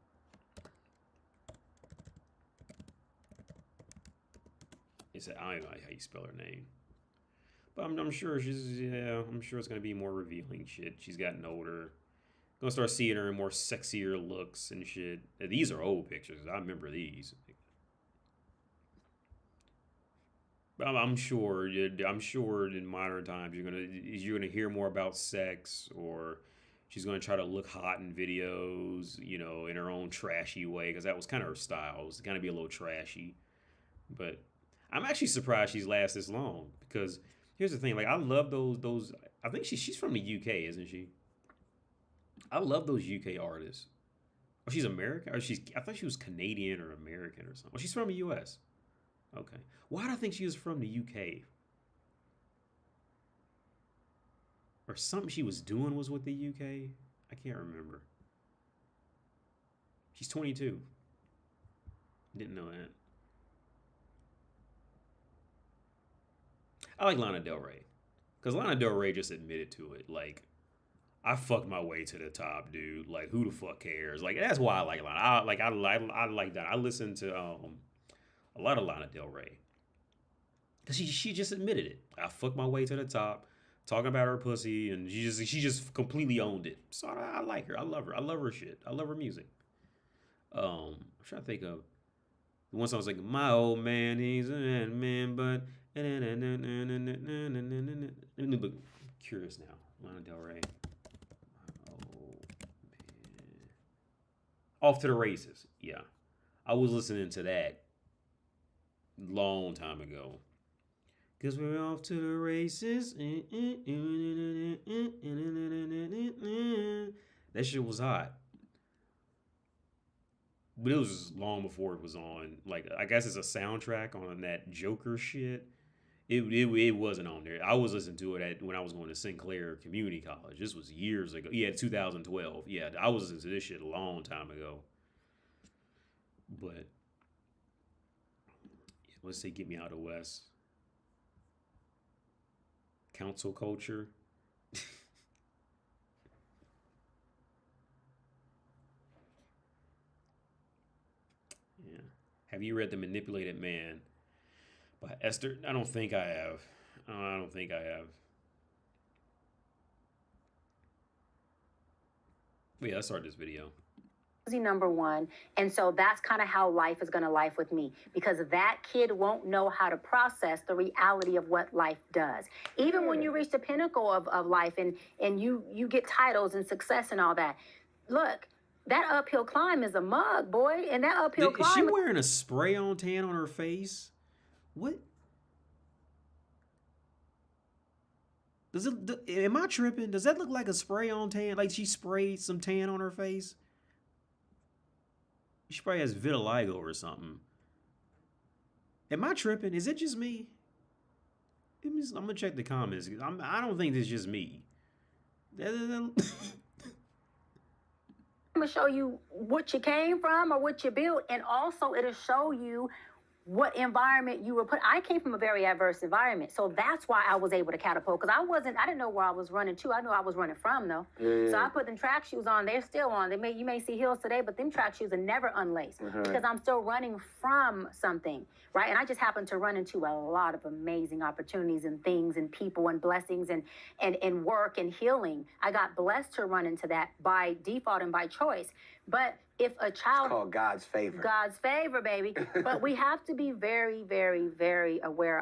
It said I don't know how you spell her name. But I'm sure I'm sure it's gonna be more revealing shit. She's gotten older. Gonna start seeing her in more sexier looks and shit. These are old pictures. I remember these. But I'm sure. I'm sure in modern times you're gonna hear more about sex, or she's gonna try to look hot in videos, in her own trashy way, because that was kind of her style. It was kind of be a little trashy. But I'm actually surprised she's lasted this long, because here's the thing. Like, I love those. I think she's from the UK, isn't she? I love those UK artists. Oh, she's American? Or I thought she was Canadian or American or something. Oh, she's from the US. Okay. Why do I think she was from the UK? Or something she was doing was with the UK? I can't remember. She's 22. Didn't know that. I like Lana Del Rey. Because Lana Del Rey just admitted to it. Like, I fucked my way to the top, dude. Like, who the fuck cares? Like, that's why I like Lana. I like that. I listen to a lot of Lana Del Rey, cause she just admitted it. I fucked my way to the top, talking about her pussy, and she just completely owned it. So I like her. I love her. I love her shit. I love her music. I'm trying to think of the one song was like, "My old man, he's a man, but." Let me look curious now. Lana Del Rey. Off to the Races. Yeah. I was listening to that long time ago. Cause we're off to the races. That shit was hot. But it was long before it was on. Like, I guess it's a soundtrack on that Joker shit. It wasn't on there. I was listening to it when I was going to Sinclair Community College. This was years ago. Yeah, 2012. Yeah, I was listening to this shit a long time ago. But let's say Get Me Out of West. Council culture. Yeah. Have you read The Manipulated Man by Esther? I don't think I have. I don't think I have. But yeah, let's start this video. Number one. And so that's kind of how life is going to life with me, because that kid won't know how to process the reality of what life does. Even when you reach the pinnacle of life and you get titles and success and all that. Look, that uphill climb is a mug, boy. And that uphill climb. Is she wearing a spray-on tan on her face? What? Am I tripping? Does that look like a spray-on tan? Like she sprayed some tan on her face? She probably has vitiligo or something. Am I tripping? Is it just me? I'm gonna check the comments. I don't think it's just me. I'm gonna show you what you came from or what you built, and also it'll show you what environment you were put. I came from a very adverse environment, so that's why I was able to catapult, because I didn't know where I was running to. I knew I was running from, though. Yeah. So I put them track shoes on. They're still on. You may see heels today, but them track shoes are never unlaced, because I'm still running from something, right? And I just happened to run into a lot of amazing opportunities and things and people and blessings and work and healing. I got blessed to run into that by default and by choice. But if a child... It's called God's favor. God's favor, baby. But we have to be very, very, very aware,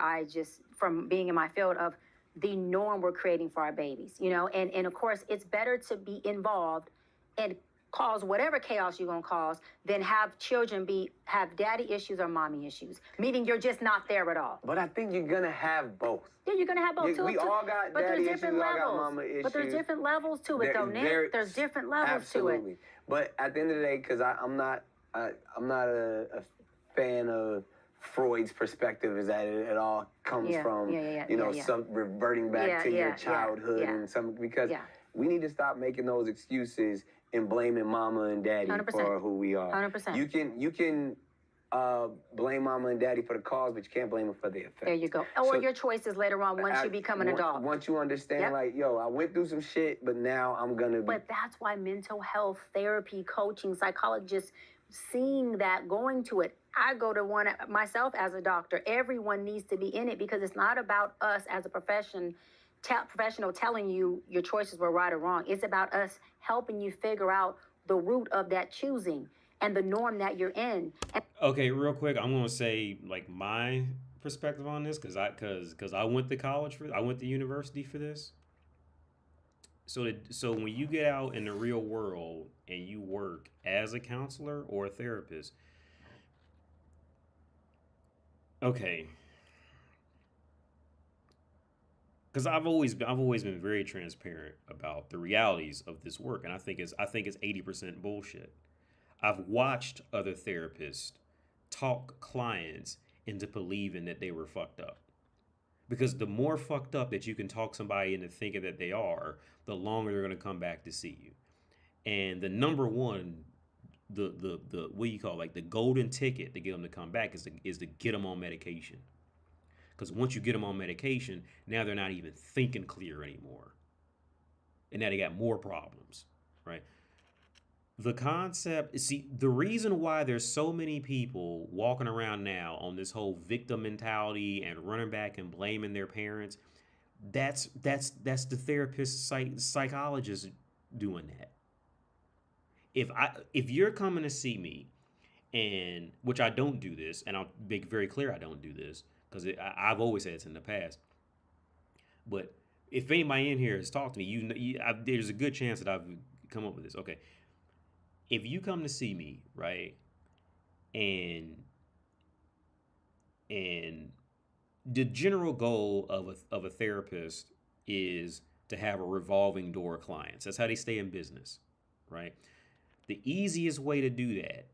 from being in my field, of the norm we're creating for our babies, And of course, it's better to be involved and cause whatever chaos you're going to cause than have children have daddy issues or mommy issues, meaning you're just not there at all. But I think you're going to have both. Yeah, you're going to have both, too. We all got daddy issues, we all got mama issues. But there's different levels to it, though, Nick. There's different levels to it. But at the end of the day, because I'm not a fan of Freud's perspective, is that it all comes from some reverting back to your childhood and some, because we need to stop making those excuses and blaming mama and daddy 100%. For who we are. 100%. You can blame mama and daddy for the cause, but you can't blame them for the effect. There you go. Or your choices later on once you become an adult. Once you understand, like, yo, I went through some shit, but now I'm gonna be... But that's why mental health, therapy, coaching, psychologists, seeing that, going to it. I go to one myself as a doctor. Everyone needs to be in it because it's not about us as a professional telling you your choices were right or wrong. It's about us helping you figure out the root of that choosing and the norm that you're in. Okay, real quick, I'm gonna say like my perspective on this because I went to college I went to university for this. So when you get out in the real world and you work as a counselor or a therapist, okay, because I've always been very transparent about the realities of this work, and I think it's 80% bullshit. I've watched other therapists talk clients into believing that they were fucked up. Because the more fucked up that you can talk somebody into thinking that they are, the longer they're going to come back to see you. And the number one, the what do you call it, like the golden ticket to get them to come back is to get them on medication. Because once you get them on medication, now they're not even thinking clear anymore, and now they got more problems, right? The concept, see, the reason why there's so many people walking around now on this whole victim mentality and running back and blaming their parents, that's the therapist psychologist doing that. If you're coming to see me, and which I don't do this, and I'll make very clear I don't do this because I've always said it's in the past, but if anybody in here has talked to me, there's a good chance that I've come up with this. Okay. If you come to see me, right, and the general goal of a therapist is to have a revolving door of clients. That's how they stay in business, right? The easiest way to do that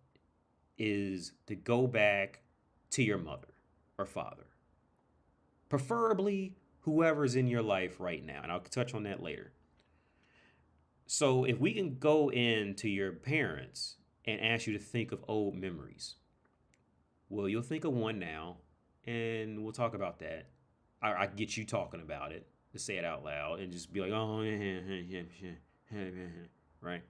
is to go back to your mother or father, preferably whoever's in your life right now, and I'll touch on that later. So if we can go into your parents and ask you to think of old memories, well, you'll think of one now, and we'll talk about that. I get you talking about it, to say it out loud, and just be like, oh, right?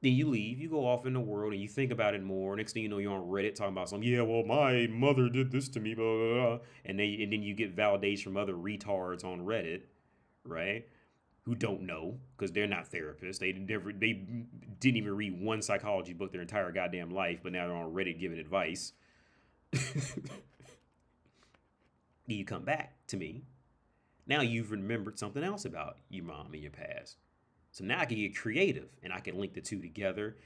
Then you leave, you go off in the world, and you think about it more. Next thing you know, you're on Reddit talking about something. Yeah, well, my mother did this to me, blah, blah, blah. And then you get validation from other retards on Reddit, right? Who don't know because they're not therapists. They didn't even read one psychology book their entire goddamn life, but now they're on Reddit giving advice. You come back to me. Now you've remembered something else about your mom in your past. So now I can get creative and I can link the two together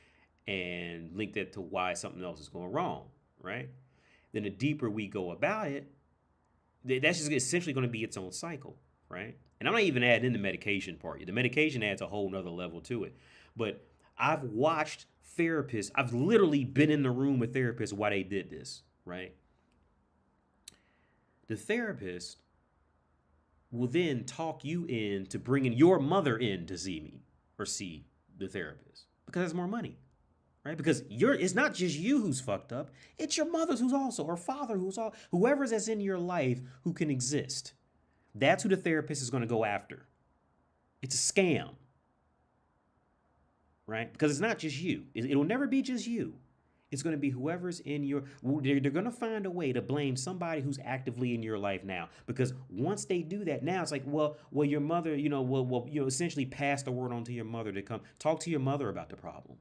and link that to why something else is going wrong, right? Then the deeper we go about it, that's just essentially going to be its own cycle, right? And I'm not even adding in the medication part. The medication adds a whole nother level to it. But I've watched therapists, I've literally been in the room with therapists while they did this, right? The therapist will then talk you into bringing your mother in to see me or see the therapist because there's more money, right? Because it's not just you who's fucked up. It's your mother's who's also, or father whoever's that's in your life who can exist. That's who the therapist is going to go after. It's a scam, right? Because it's not just you. It'll never be just you. It's going to be whoever's in your... They're going to find a way to blame somebody who's actively in your life now. Because once they do that, now it's like, well, your mother, essentially pass the word on to your mother to come. Talk to your mother about the problem.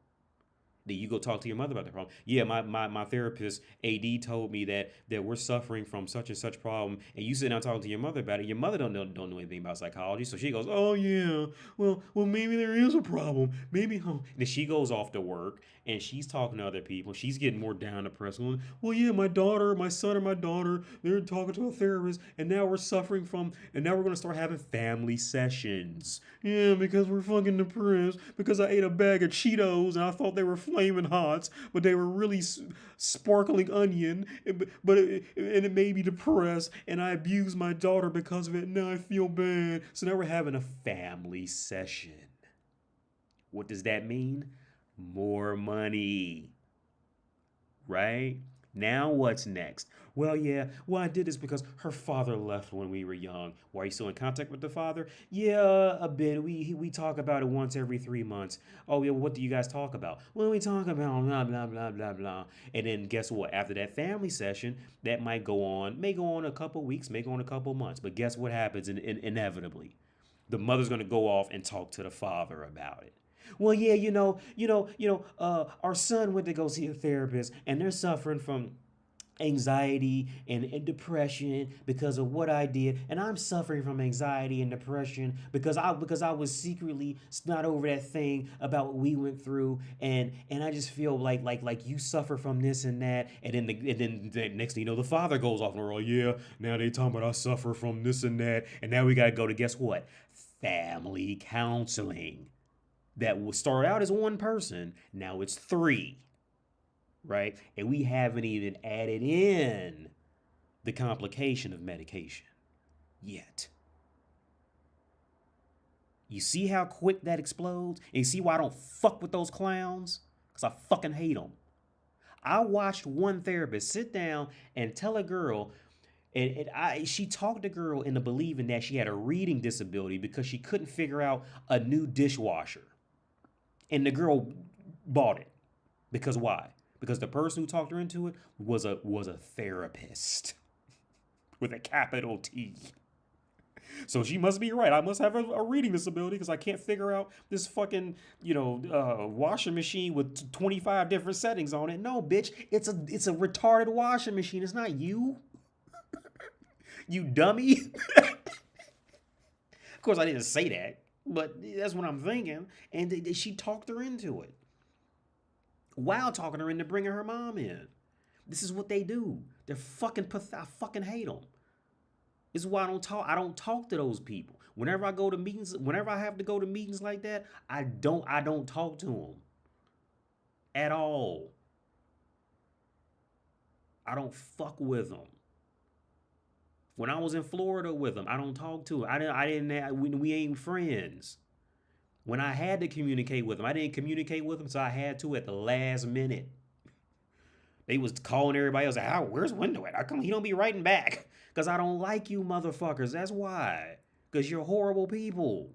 Then you go talk to your mother about the problem. Yeah, my therapist, AD, told me that we're suffering from such and such problem. And you sit down talking to your mother about it. Your mother don't know anything about psychology. So she goes, oh, yeah, well, maybe there is a problem. Maybe, huh? Then she goes off to work and she's talking to other people. She's getting more down depressed. Well, yeah, my son or my daughter, they're talking to a therapist. And now we're suffering from, and now we're going to start having family sessions. Yeah, because we're fucking depressed. Because I ate a bag of Cheetos and I thought they were flaming hots, but they were really sparkling onion, but it made me depressed, and I abused my daughter because of it. Now I feel bad. So now we're having a family session. What does that mean? More money, right? Now what's next? Well, yeah, well, I did this because her father left when we were young. Why are you still in contact with the father? Yeah, a bit. We talk about it once every 3 months. Oh, yeah, what do you guys talk about? Well, we talk about blah, blah, blah, blah, blah. And then guess what? After that family session, that may go on a couple weeks, may go on a couple months. But guess what happens inevitably? The mother's going to go off and talk to the father about it. Well, yeah, our son went to go see a therapist, and they're suffering from anxiety and depression because of what I did, and I'm suffering from anxiety and depression because I was secretly not over that thing about what we went through, and I just feel like you suffer from this and that, and then the next thing you know, the father goes off and we're like, yeah, now they talking about I suffer from this and that, and now we gotta go to guess what? Family counseling. That will start out as one person, now it's 3. Right? And we haven't even added in the complication of medication yet. You see how quick that explodes? And you see why I don't fuck with those clowns? Because I fucking hate them. I watched one therapist sit down and tell a girl, she talked the girl into believing that she had a reading disability because she couldn't figure out a new dishwasher. And the girl bought it. Because why? Because the person who talked her into it was a therapist with a capital T. So she must be right. I must have a reading disability because I can't figure out this fucking, washing machine with 25 different settings on it. No, bitch, it's a retarded washing machine. It's not you. You dummy. Of course, I didn't say that, but that's what I'm thinking. And she talked her into it. While talking her into bringing her mom in. This is what they do. They're fucking I fucking hate them. This is why I don't talk to those people. Whenever I go to meetings, whenever I have to go to meetings like that, I don't talk to them. At all. I don't fuck with them. When I was in Florida with them, I don't talk to them. We ain't friends. When I had to communicate with them, I didn't communicate with them, so I had to at the last minute. They was calling everybody else, like, where's Window at? How come he don't be writing back? Because I don't like you motherfuckers. That's why. Because you're horrible people.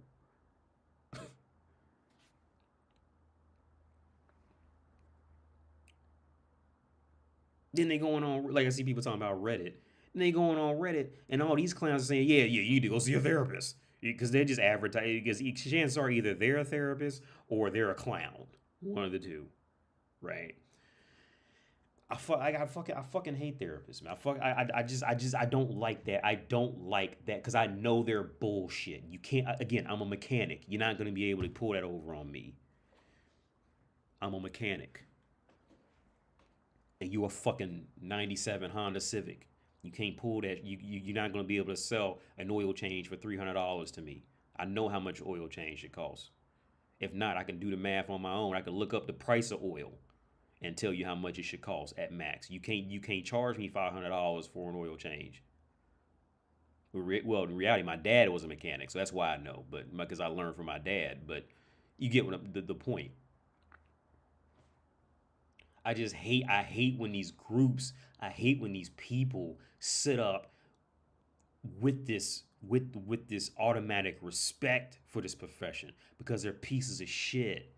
Then they going on, like I see people talking about Reddit. And they going on Reddit, and all these clowns are saying, yeah, you need to go see a therapist. Because they're just advertising, because chances are either they're a therapist or they're a clown. One of the two. Right? I fucking hate therapists, man. I don't like that. I don't like that because I know they're bullshit. You can't, again, I'm a mechanic. You're not going to be able to pull that over on me. I'm a mechanic. And you're a fucking 97 Honda Civic. You can't pull that. You're not going to be able to sell an oil change for $300 to me. I know how much oil change should cost. If not, I can do the math on my own. I can look up the price of oil and tell you how much it should cost at max. You can't charge me $500 for an oil change. Well, in reality, my dad was a mechanic, so that's why I know. But because I learned from my dad. But you get the point. I hate when these groups, I hate when these people sit up with this automatic respect for this profession because they're pieces of shit.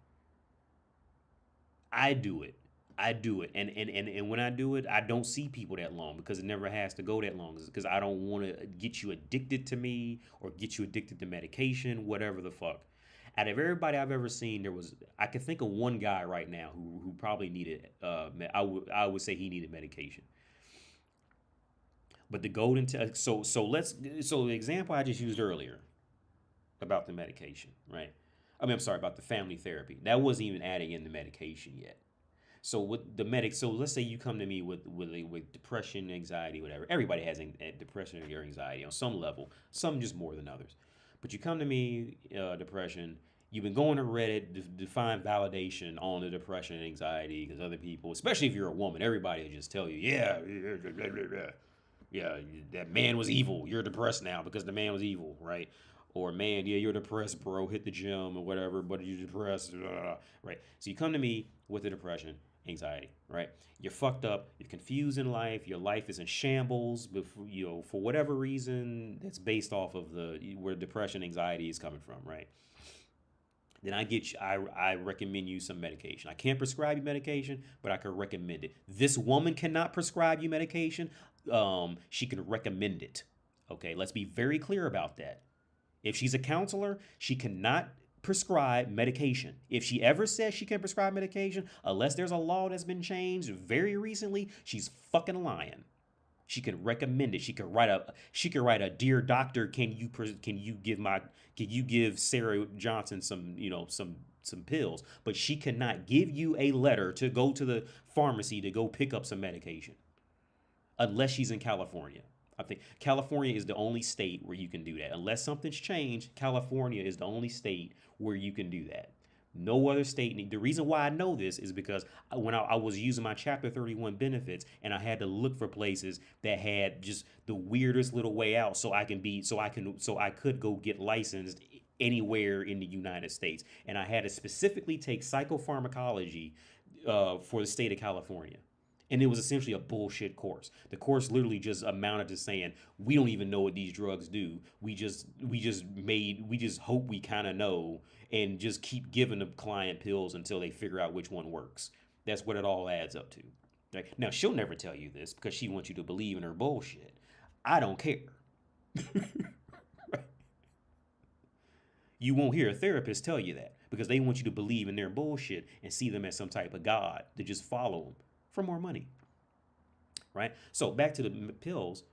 I do it. And when I do it, I don't see people that long because it never has to go that long because I don't want to get you addicted to me or get you addicted to medication, whatever the fuck. Out of everybody I've ever seen, I can think of one guy right now who probably needed, I would say he needed medication. But the golden, so the example I just used earlier about the medication, right? I'm sorry, about the family therapy. That wasn't even adding in the medication yet. So with the so let's say you come to me with depression, anxiety, whatever. Everybody has depression or anxiety on some level, some just more than others. But you come to me, depression. You've been going to Reddit to find validation on the depression and anxiety because other people, especially if you're a woman, everybody will just tell you, yeah, that man was evil. You're depressed now because the man was evil, right? Or, man, yeah, you're depressed, bro. Hit the gym or whatever, but you're depressed, right? So you come to me with the depression. anxiety, right? You're fucked up. You're confused in life. Your life is in shambles. For whatever reason, that's based off of where depression, anxiety is coming from, right? Then I recommend you some medication. I can't prescribe you medication, but I can recommend it. This woman cannot prescribe you medication. She can recommend it. Okay, let's be very clear about that. If she's a counselor, she cannot prescribe medication. If she ever says she can prescribe medication, unless there's a law that's been changed very recently, she's fucking lying. She can recommend it. She could write a dear doctor, can you give Sarah Johnson some pills? But she cannot give you a letter to go to the pharmacy to go pick up some medication, unless she's in California. I think California is the only state where you can do that. Unless something's changed, California is the only state where you can do that. No other state. The reason why I know this is because when I was using my Chapter 31 benefits, and I had to look for places that had just the weirdest little way out, so I could go get licensed anywhere in the United States, and I had to specifically take psychopharmacology for the state of California. And it was essentially a bullshit course. The course literally just amounted to saying, we don't even know what these drugs do. We just hope we kind of know, and just keep giving the client pills until they figure out which one works. That's what it all adds up to. Right? Now, she'll never tell you this because she wants you to believe in her bullshit. I don't care. Right? You won't hear a therapist tell you that because they want you to believe in their bullshit and see them as some type of god to just follow them for more money, right? So back to the pills.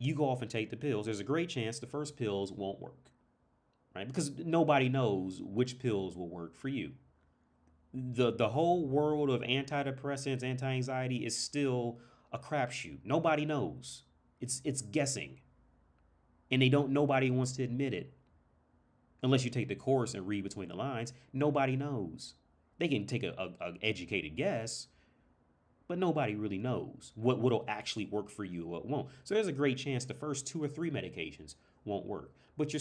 You go off and take the pills. There's a great chance the first pills won't work, right? Because nobody knows which pills will work for you. The whole world of antidepressants, anti-anxiety is still a crapshoot. Nobody knows. It's guessing, and nobody wants to admit it. Unless you take the course and read between the lines, nobody knows. They can take a educated guess, but nobody really knows what'll actually work for you or what won't. So there's a great chance the first 2 or 3 medications won't work. But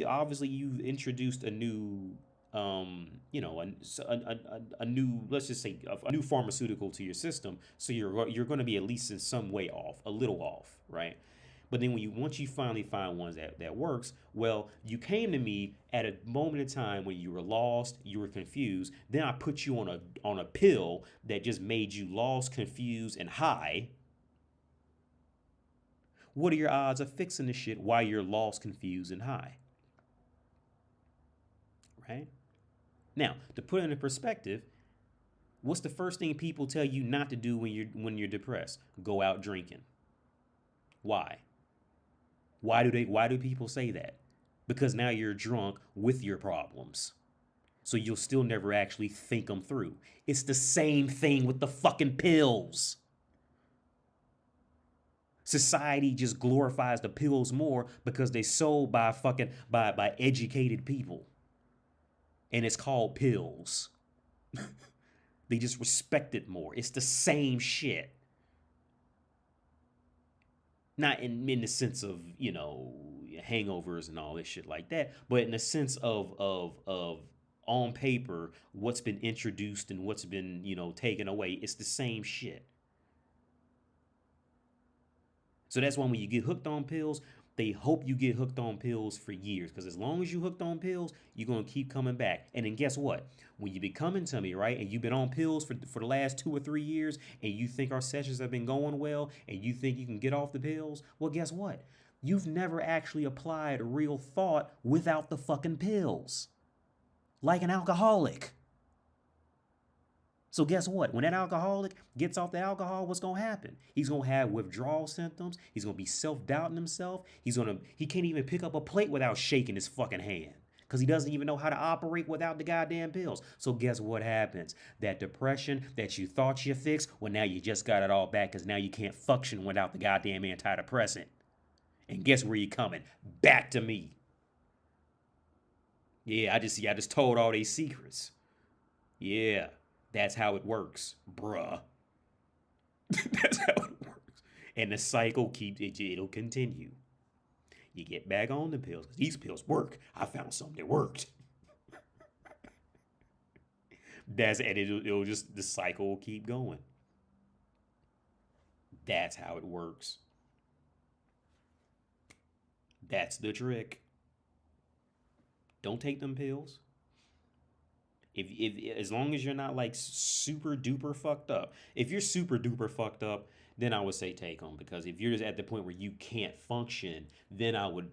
obviously you've introduced a new, a new, let's just say a new pharmaceutical to your system. So you're going to be at least in some way off, a little off, right? But then once you finally find ones that works, well, you came to me at a moment in time when you were lost, you were confused. Then I put you on a pill that just made you lost, confused, and high. What are your odds of fixing the shit while you're lost, confused, and high? Right? Now, to put it into perspective, what's the first thing people tell you not to do when you're depressed? Go out drinking. Why? Why do people say that? Because now you're drunk with your problems. So you'll still never actually think them through. It's the same thing with the fucking pills. Society just glorifies the pills more because they're sold by by educated people. And it's called pills. They just respect it more. It's the same shit. Not in the sense of, hangovers and all this shit like that, but in the sense of on paper, what's been introduced and what's been, taken away, it's the same shit. So that's why when you get hooked on pills, they hope you get hooked on pills for years, because as long as you hooked on pills, you're going to keep coming back. And then guess what? When you be coming to me, right, and you've been on pills for the last 2 or 3 years, and you think our sessions have been going well, and you think you can get off the pills, well, guess what? You've never actually applied real thought without the fucking pills. Like an alcoholic. So guess what? When that alcoholic gets off the alcohol, what's going to happen? He's going to have withdrawal symptoms. He's going to be self-doubting himself. He can't even pick up a plate without shaking his fucking hand because he doesn't even know how to operate without the goddamn pills. So guess what happens? That depression that you thought you fixed, well, now you just got it all back because now you can't function without the goddamn antidepressant. And guess where you're coming? Back to me. Yeah, I just told all these secrets. Yeah. That's how it works, bruh. That's how it works. And the cycle it'll continue. You get back on the pills. These pills work. I found something that worked. It'll just, the cycle will keep going. That's how it works. That's the trick. Don't take them pills. If as long as you're not like super duper fucked up. If you're super duper fucked up, then I would say take them, because if you're just at the point where you can't function, then I would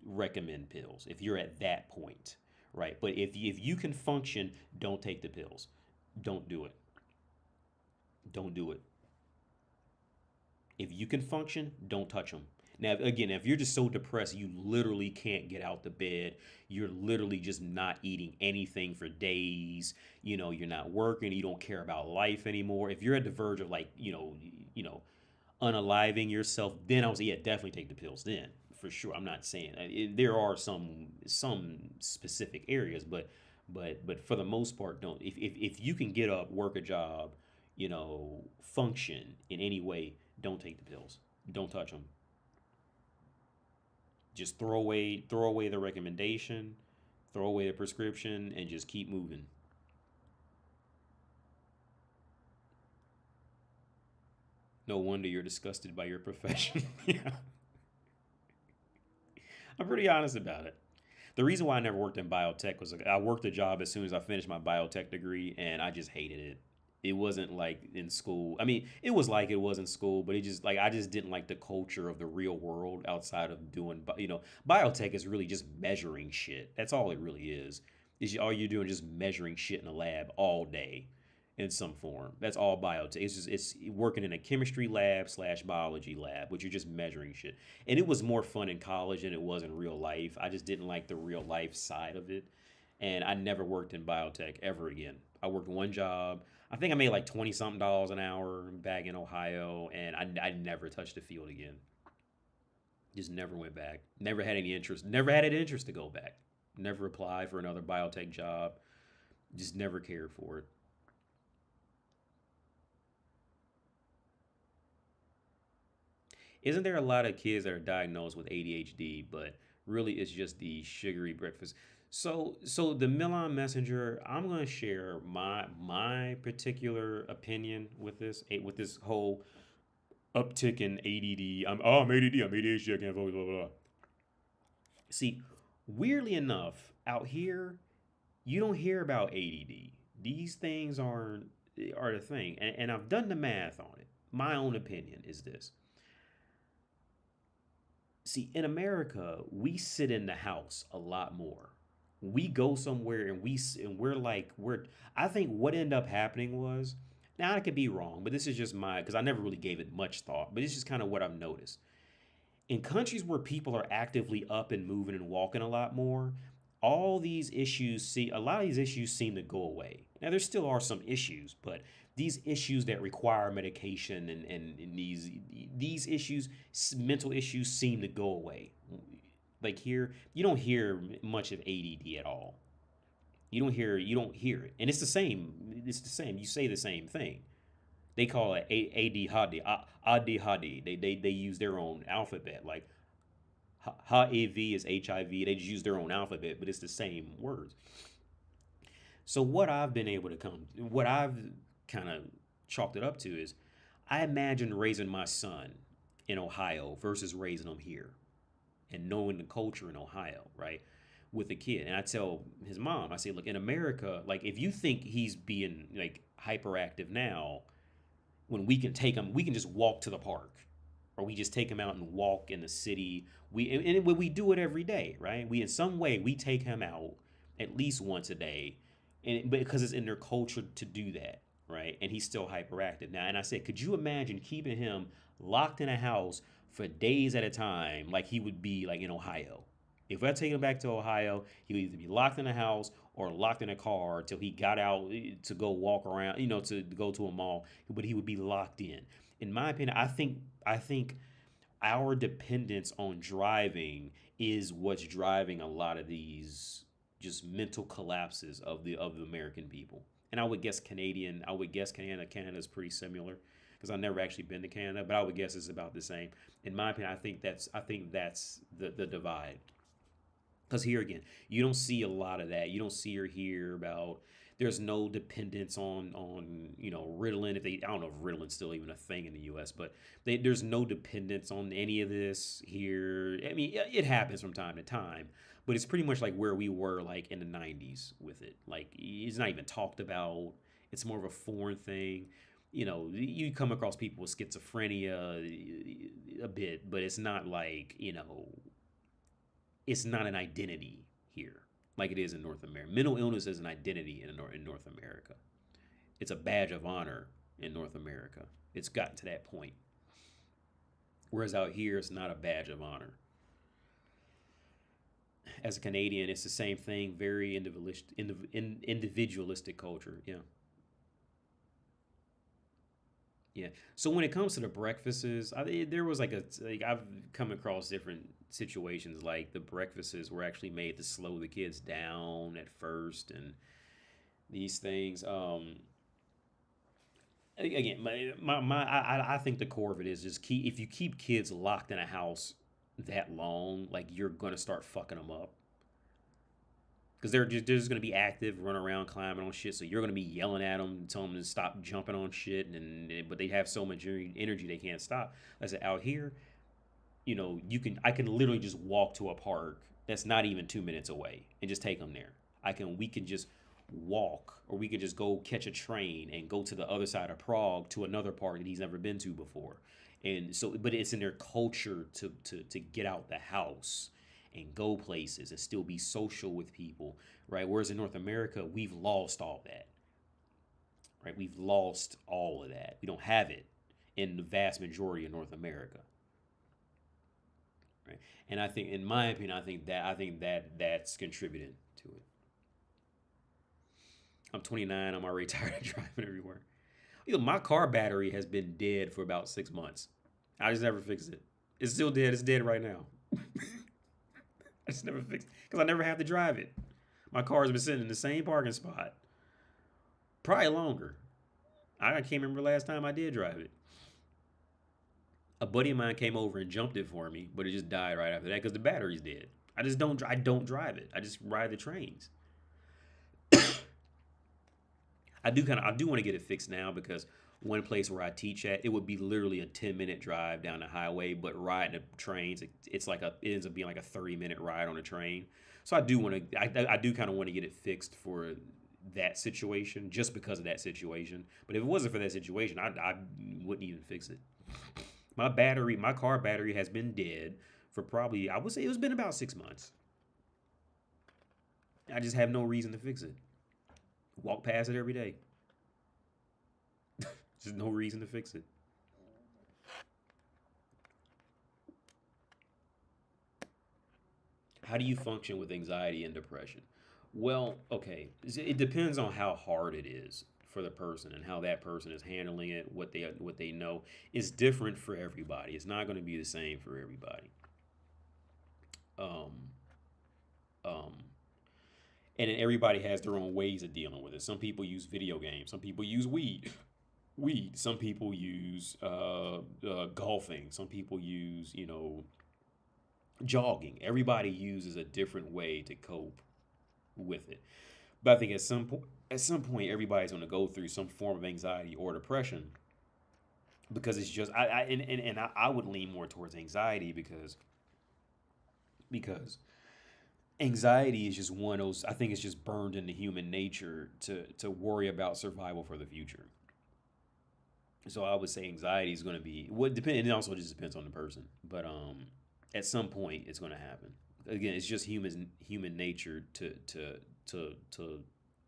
recommend pills. If you're at that point, right? But if you can function, don't take the pills. Don't do it. Don't do it. If you can function, don't touch them. Now, again, if you're just so depressed, you literally can't get out the bed. You're literally just not eating anything for days. You're not working. You don't care about life anymore. If you're at the verge of like, unaliving yourself, then I would say, yeah, definitely take the pills then, for sure. I'm not saying there are some specific areas, but for the most part, don't. If you can get up, work a job, function in any way, don't take the pills. Don't touch them. Just throw away the recommendation, throw away the prescription, and just keep moving. No wonder you're disgusted by your profession. Yeah. I'm pretty honest about it. The reason why I never worked in biotech was I worked a job as soon as I finished my biotech degree, and I just hated it. It wasn't like in school. I mean, it was like it was in school, but it just like I just didn't like the culture of the real world outside of doing, biotech is really just measuring shit. That's all it really is. All you're doing is just measuring shit in a lab all day in some form. That's all biotech. It's working in a chemistry lab / biology lab, which you're just measuring shit. And it was more fun in college than it was in real life. I just didn't like the real life side of it. And I never worked in biotech ever again. I worked one job. I think I made like $20 something an hour back in Ohio, and I never touched the field again. Just never went back. Never had any interest. Never had an interest to go back. Never applied for another biotech job. Just never cared for it. Isn't there a lot of kids that are diagnosed with ADHD, but really it's just the sugary breakfast? So the Milan Messenger, I'm gonna share my particular opinion with this whole uptick in ADD. I'm ADD, I'm ADHD, I can't focus, blah blah blah. See, weirdly enough, out here, you don't hear about ADD. These things are the thing, and I've done the math on it. My own opinion is this. See, in America, we sit in the house a lot more. We go somewhere and we're I think what ended up happening was, now I could be wrong, but this is just because I never really gave it much thought, but it's just kind of what I've noticed. In countries where people are actively up and moving and walking a lot more, a lot of these issues seem to go away. Now there still are some issues, but these issues that require medication and these issues, mental issues, seem to go away. Like here, you don't hear much of ADD at all. You don't hear it, and it's the same. It's the same. You say the same thing. They call it ADHD. ADHD. They use their own alphabet. Like HIV is HIV. They just use their own alphabet, but it's the same words. So what I've kind of chalked it up to is, I imagine raising my son in Ohio versus raising him here, and knowing the culture in Ohio, right? With a kid. And I tell his mom, I say, look, in America, like if you think he's being like hyperactive now, when we can take him, we can just walk to the park, or we just take him out and walk in the city. We do it every day, right? In some way we take him out at least once a day, and because it's in their culture to do that, right? And he's still hyperactive now. And I said, could you imagine keeping him locked in a house for days at a time, like he would be like in Ohio? If I take him back to Ohio, he would either be locked in a house or locked in a car till he got out to go walk around, to go to a mall. But he would be locked in. In my opinion, I think our dependence on driving is what's driving a lot of these just mental collapses of the American people. And I would guess Canada is pretty similar, because I've never actually been to Canada, but I would guess it's about the same. In my opinion, I think that's the divide. Because here again, you don't see a lot of that. You don't see or hear about. There's no dependence on Ritalin. If they, I don't know if Ritalin's still even a thing in the U.S., but there's no dependence on any of this here. I mean, it happens from time to time, but it's pretty much like where we were like in the '90s with it. Like it's not even talked about. It's more of a foreign thing. You come across people with schizophrenia a bit, but it's not like it's not an identity here like it is in North America. Mental illness is an identity in North America. It's a badge of honor in North America. It's gotten to that point. Whereas out here, it's not a badge of honor. As a Canadian, it's the same thing. Very individualistic culture. Yeah. Yeah. So when it comes to the breakfasts, there was I've come across different situations like the breakfasts were actually made to slow the kids down at first and these things. Again, I think the core of it is just if you keep kids locked in a house that long, like you're gonna start fucking them up. Because they're just going to be active, run around, climbing on shit. So you're going to be yelling at them, telling them to stop jumping on shit. But they have so much energy they can't stop. Like I said, out here, I can literally just walk to a park that's not even 2 minutes away and just take them there. We can just walk, or we could just go catch a train and go to the other side of Prague to another park that he's never been to before. And so, but it's in their culture to get out the house and go places and still be social with people, right? Whereas in North America, we've lost all that, right? We've lost all of that. We don't have it in the vast majority of North America, right? And I think, in my opinion, I think that's contributing to it. I'm 29. I'm already tired of driving everywhere. My car battery has been dead for about 6 months. I just never fixed it. It's still dead. It's dead right now. I just never fixed it because I never have to drive it. My car's been sitting in the same parking spot. Probably longer. I can't remember last time I did drive it. A buddy of mine came over and jumped it for me, but it just died right after that because the battery's dead. I don't drive it. I just ride the trains. I do want to get it fixed now because one place where I teach at, it would be literally a 10-minute drive down the highway, but riding the trains, it ends up being like a 30-minute ride on a train. So I do kind of want to get it fixed for that situation, just because of that situation. But if it wasn't for that situation, I wouldn't even fix it. My car battery has been dead for probably, I would say it's been about 6 months. I just have no reason to fix it. Walk past it every day. There's no reason to fix it. How do you function with anxiety and depression? Well, okay, it depends on how hard it is for the person and how that person is handling it. What they know is different for everybody. It's not going to be the same for everybody. And then everybody has their own ways of dealing with it. Some people use video games. Some people use weed. Some people use golfing. Some people use, jogging. Everybody uses a different way to cope with it. But I think at some point, everybody's going to go through some form of anxiety or depression, because it's just I would lean more towards anxiety because anxiety is just one of those. I think it's just burned into human nature to worry about survival for the future. So I would say anxiety is going to be and it also just depends on the person. But at some point it's going to happen. Again, it's just human nature to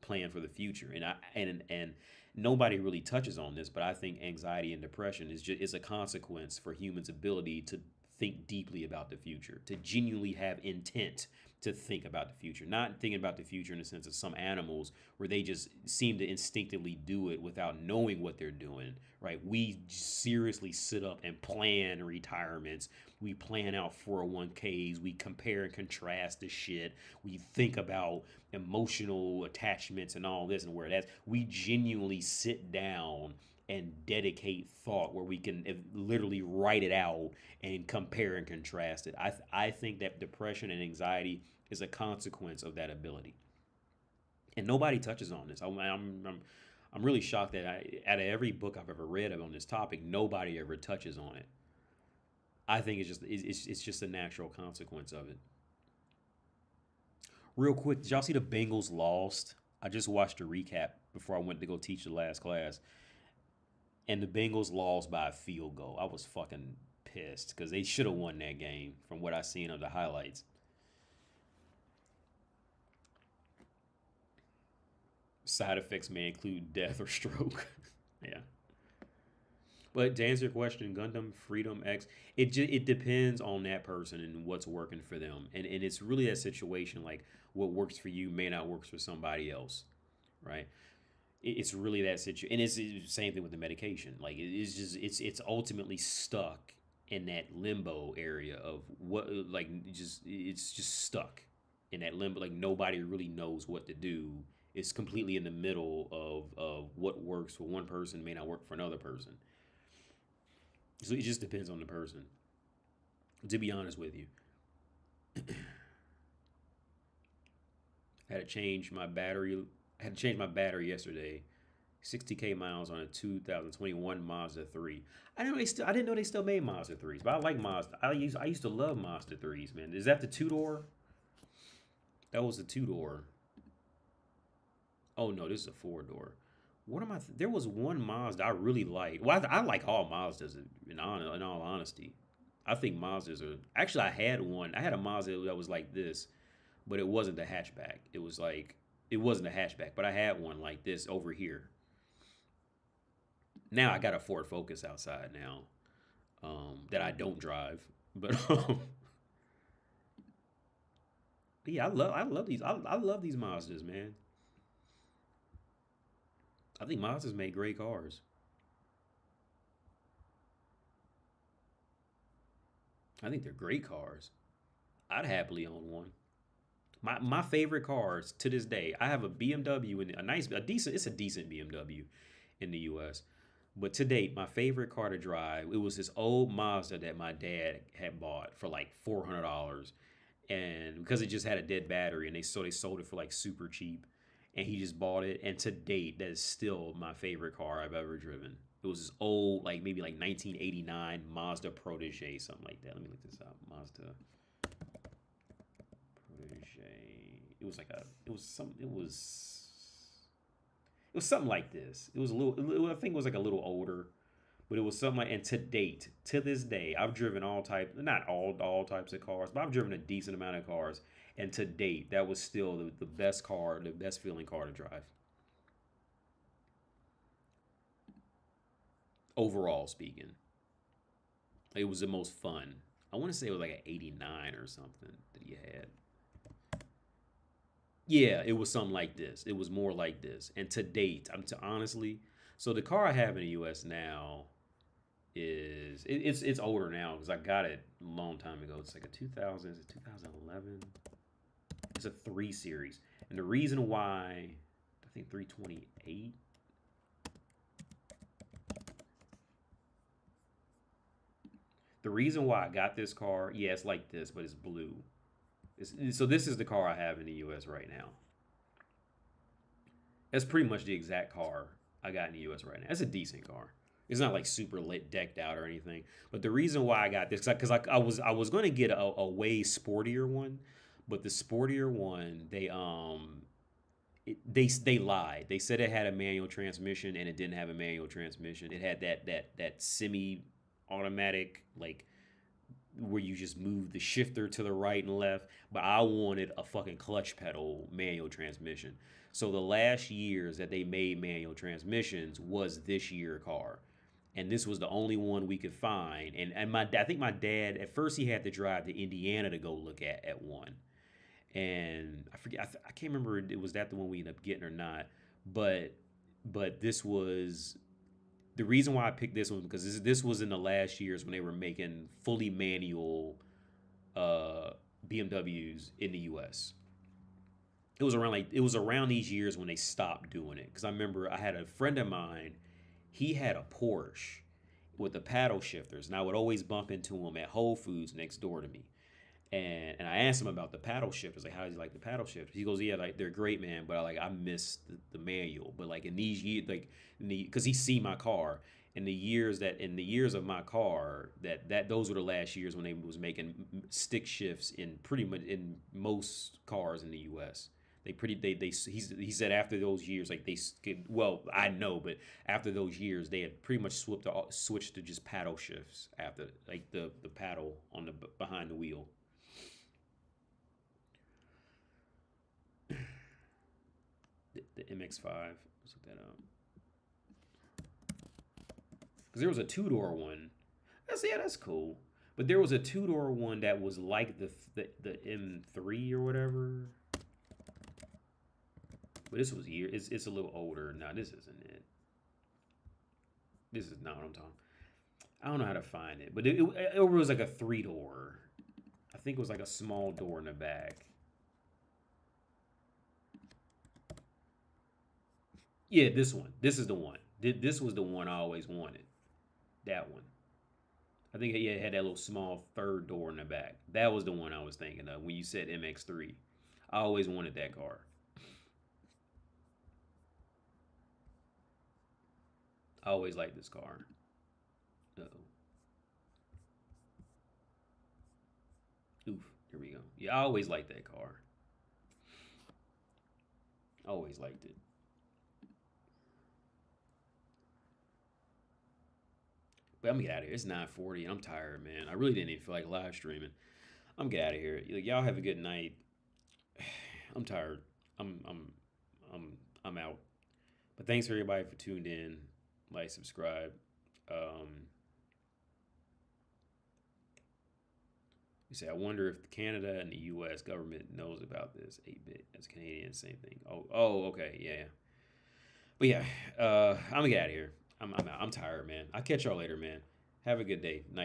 plan for the future. And nobody really touches on this, but I think anxiety and depression is a consequence for humans' ability to think deeply about the future, to genuinely have intent to think about the future, not thinking about the future in the sense of some animals where they just seem to instinctively do it without knowing what they're doing, right? We seriously sit up and plan retirements. We plan out 401ks. We compare and contrast the shit. We think about emotional attachments and all this and where that's. We genuinely sit down and dedicate thought where we can literally write it out and compare and contrast it. I think that depression and anxiety is a consequence of that ability. And nobody touches on this. I'm really shocked that out of every book I've ever read on this topic, nobody ever touches on it. I think it's just a natural consequence of it. Real quick, did y'all see the Bengals lost? I just watched a recap before I went to go teach the last class, and the Bengals lost by a field goal. I was fucking pissed because they should have won that game from what I seen of the highlights. Side effects may include death or stroke. Yeah. But to answer your question, Gundam Freedom X, it depends on that person and what's working for them. And it's really that situation, like what works for you may not work for somebody else, right? It's really that situation. And it's the same thing with the medication. Like it's ultimately stuck in that limbo area of what, like, it's just stuck in that limbo. Like nobody really knows what to do. It's completely in the middle of what works for one person may not work for another person. So it just depends on the person, to be honest with you. I had to change my battery. Yesterday. 60K miles on a 2021 Mazda 3. I didn't know they still made Mazda 3s, but I like Mazda. I used to love Mazda 3s, man. Is that the 2-door? That was the 2-door. Oh no, this is a 4-door. What am I? There was one Mazda I really liked. Well, I like all Mazdas in all honesty. I think Mazdas are. Actually, I had one. I had a Mazda that was like this, but it wasn't a hatchback. It wasn't a hatchback, but I had one like this over here. Now I got a Ford Focus outside now, that I don't drive, but yeah, I love these. I love these Mazdas, man. I think Mazda's made great cars. I think they're great cars. I'd happily own one. My favorite cars to this day. I have a BMW and it's a decent BMW in the U.S. But to date, my favorite car to drive, it was this old Mazda that my dad had bought for like $400, and because it just had a dead battery, and they sold it for like super cheap. And he just bought it. And to date, that is still my favorite car I've ever driven. It was this old, like maybe like 1989 Mazda Protege, something like that. Let me look this up. Mazda Protege. It was something like this. It was a little. I think it was like a little older, but it was something like. And to this day, I've driven not all types of cars, but I've driven a decent amount of cars. And to date, that was still the best car, the best feeling car to drive. Overall speaking, it was the most fun. I want to say it was like an 89 or something that he had. Yeah, it was something like this. It was more like this. And to date, honestly, so the car I have in the U.S. now it's older now because I got it a long time ago. It's like a 2011. It's a 3 Series. And the reason why, I think 328. The reason why I got this car, yeah, it's like this, but it's blue. So this is the car I have in the U.S. right now. That's pretty much the exact car I got in the U.S. right now. It's a decent car. It's not like super lit, decked out or anything. But the reason why I got this, because I was going to get a way sportier one. But the sportier one, they lied. They said it had a manual transmission, and it didn't have a manual transmission. It had that semi-automatic, like where you just move the shifter to the right and left. But I wanted a fucking clutch pedal manual transmission. So the last years that they made manual transmissions was this year car. And this was the only one we could find. And I think my dad, at first he had to drive to Indiana to go look at one. And I forget, I can't remember was that the one we ended up getting or not. But this was the reason why I picked this one, because this was in the last years when they were making fully manual BMWs in the U.S. It was around these years when they stopped doing it. Because I remember I had a friend of mine, he had a Porsche with the paddle shifters, and I would always bump into him at Whole Foods next door to me. And I asked him about the paddle shift. I was like, how do you like the paddle shift? He goes, yeah, like they're great, man. But I miss the manual. But like in these years, like because he see my car in the years of my car that those were the last years when they was making stick shifts in pretty much in most cars in the U.S. He said after those years, like well, I know, but after those years they had pretty much switched to just paddle shifts after, like the paddle on the behind the wheel. The MX5. Let's look that up. Because there was a two-door one. That's cool. But there was a two-door one that was like the M3 or whatever. But this was it's a little older. No, this isn't it. This is not what I'm talking. I don't know how to find it, but it was like a three-door. I think it was like a small door in the back. Yeah, this one. This is the one. This was the one I always wanted. That one. I think it had that little small third door in the back. That was the one I was thinking of when you said MX3. I always wanted that car. I always liked this car. Uh-oh. Oof, here we go. Yeah, I always liked that car. Always liked it. But I'm gonna get out of here. It's 9:40 and I'm tired, man. I really didn't even feel like live streaming. I'm gonna get out of here. Y'all have a good night. I'm tired. I'm out. But thanks for everybody for tuned in. Like, subscribe. You say, I wonder if Canada and the U.S. government knows about this 8-bit as Canadian, same thing. Oh, okay, yeah. But yeah, I'm gonna get out of here. I'm out. I'm tired, man. I'll catch y'all later, man. Have a good day. Night.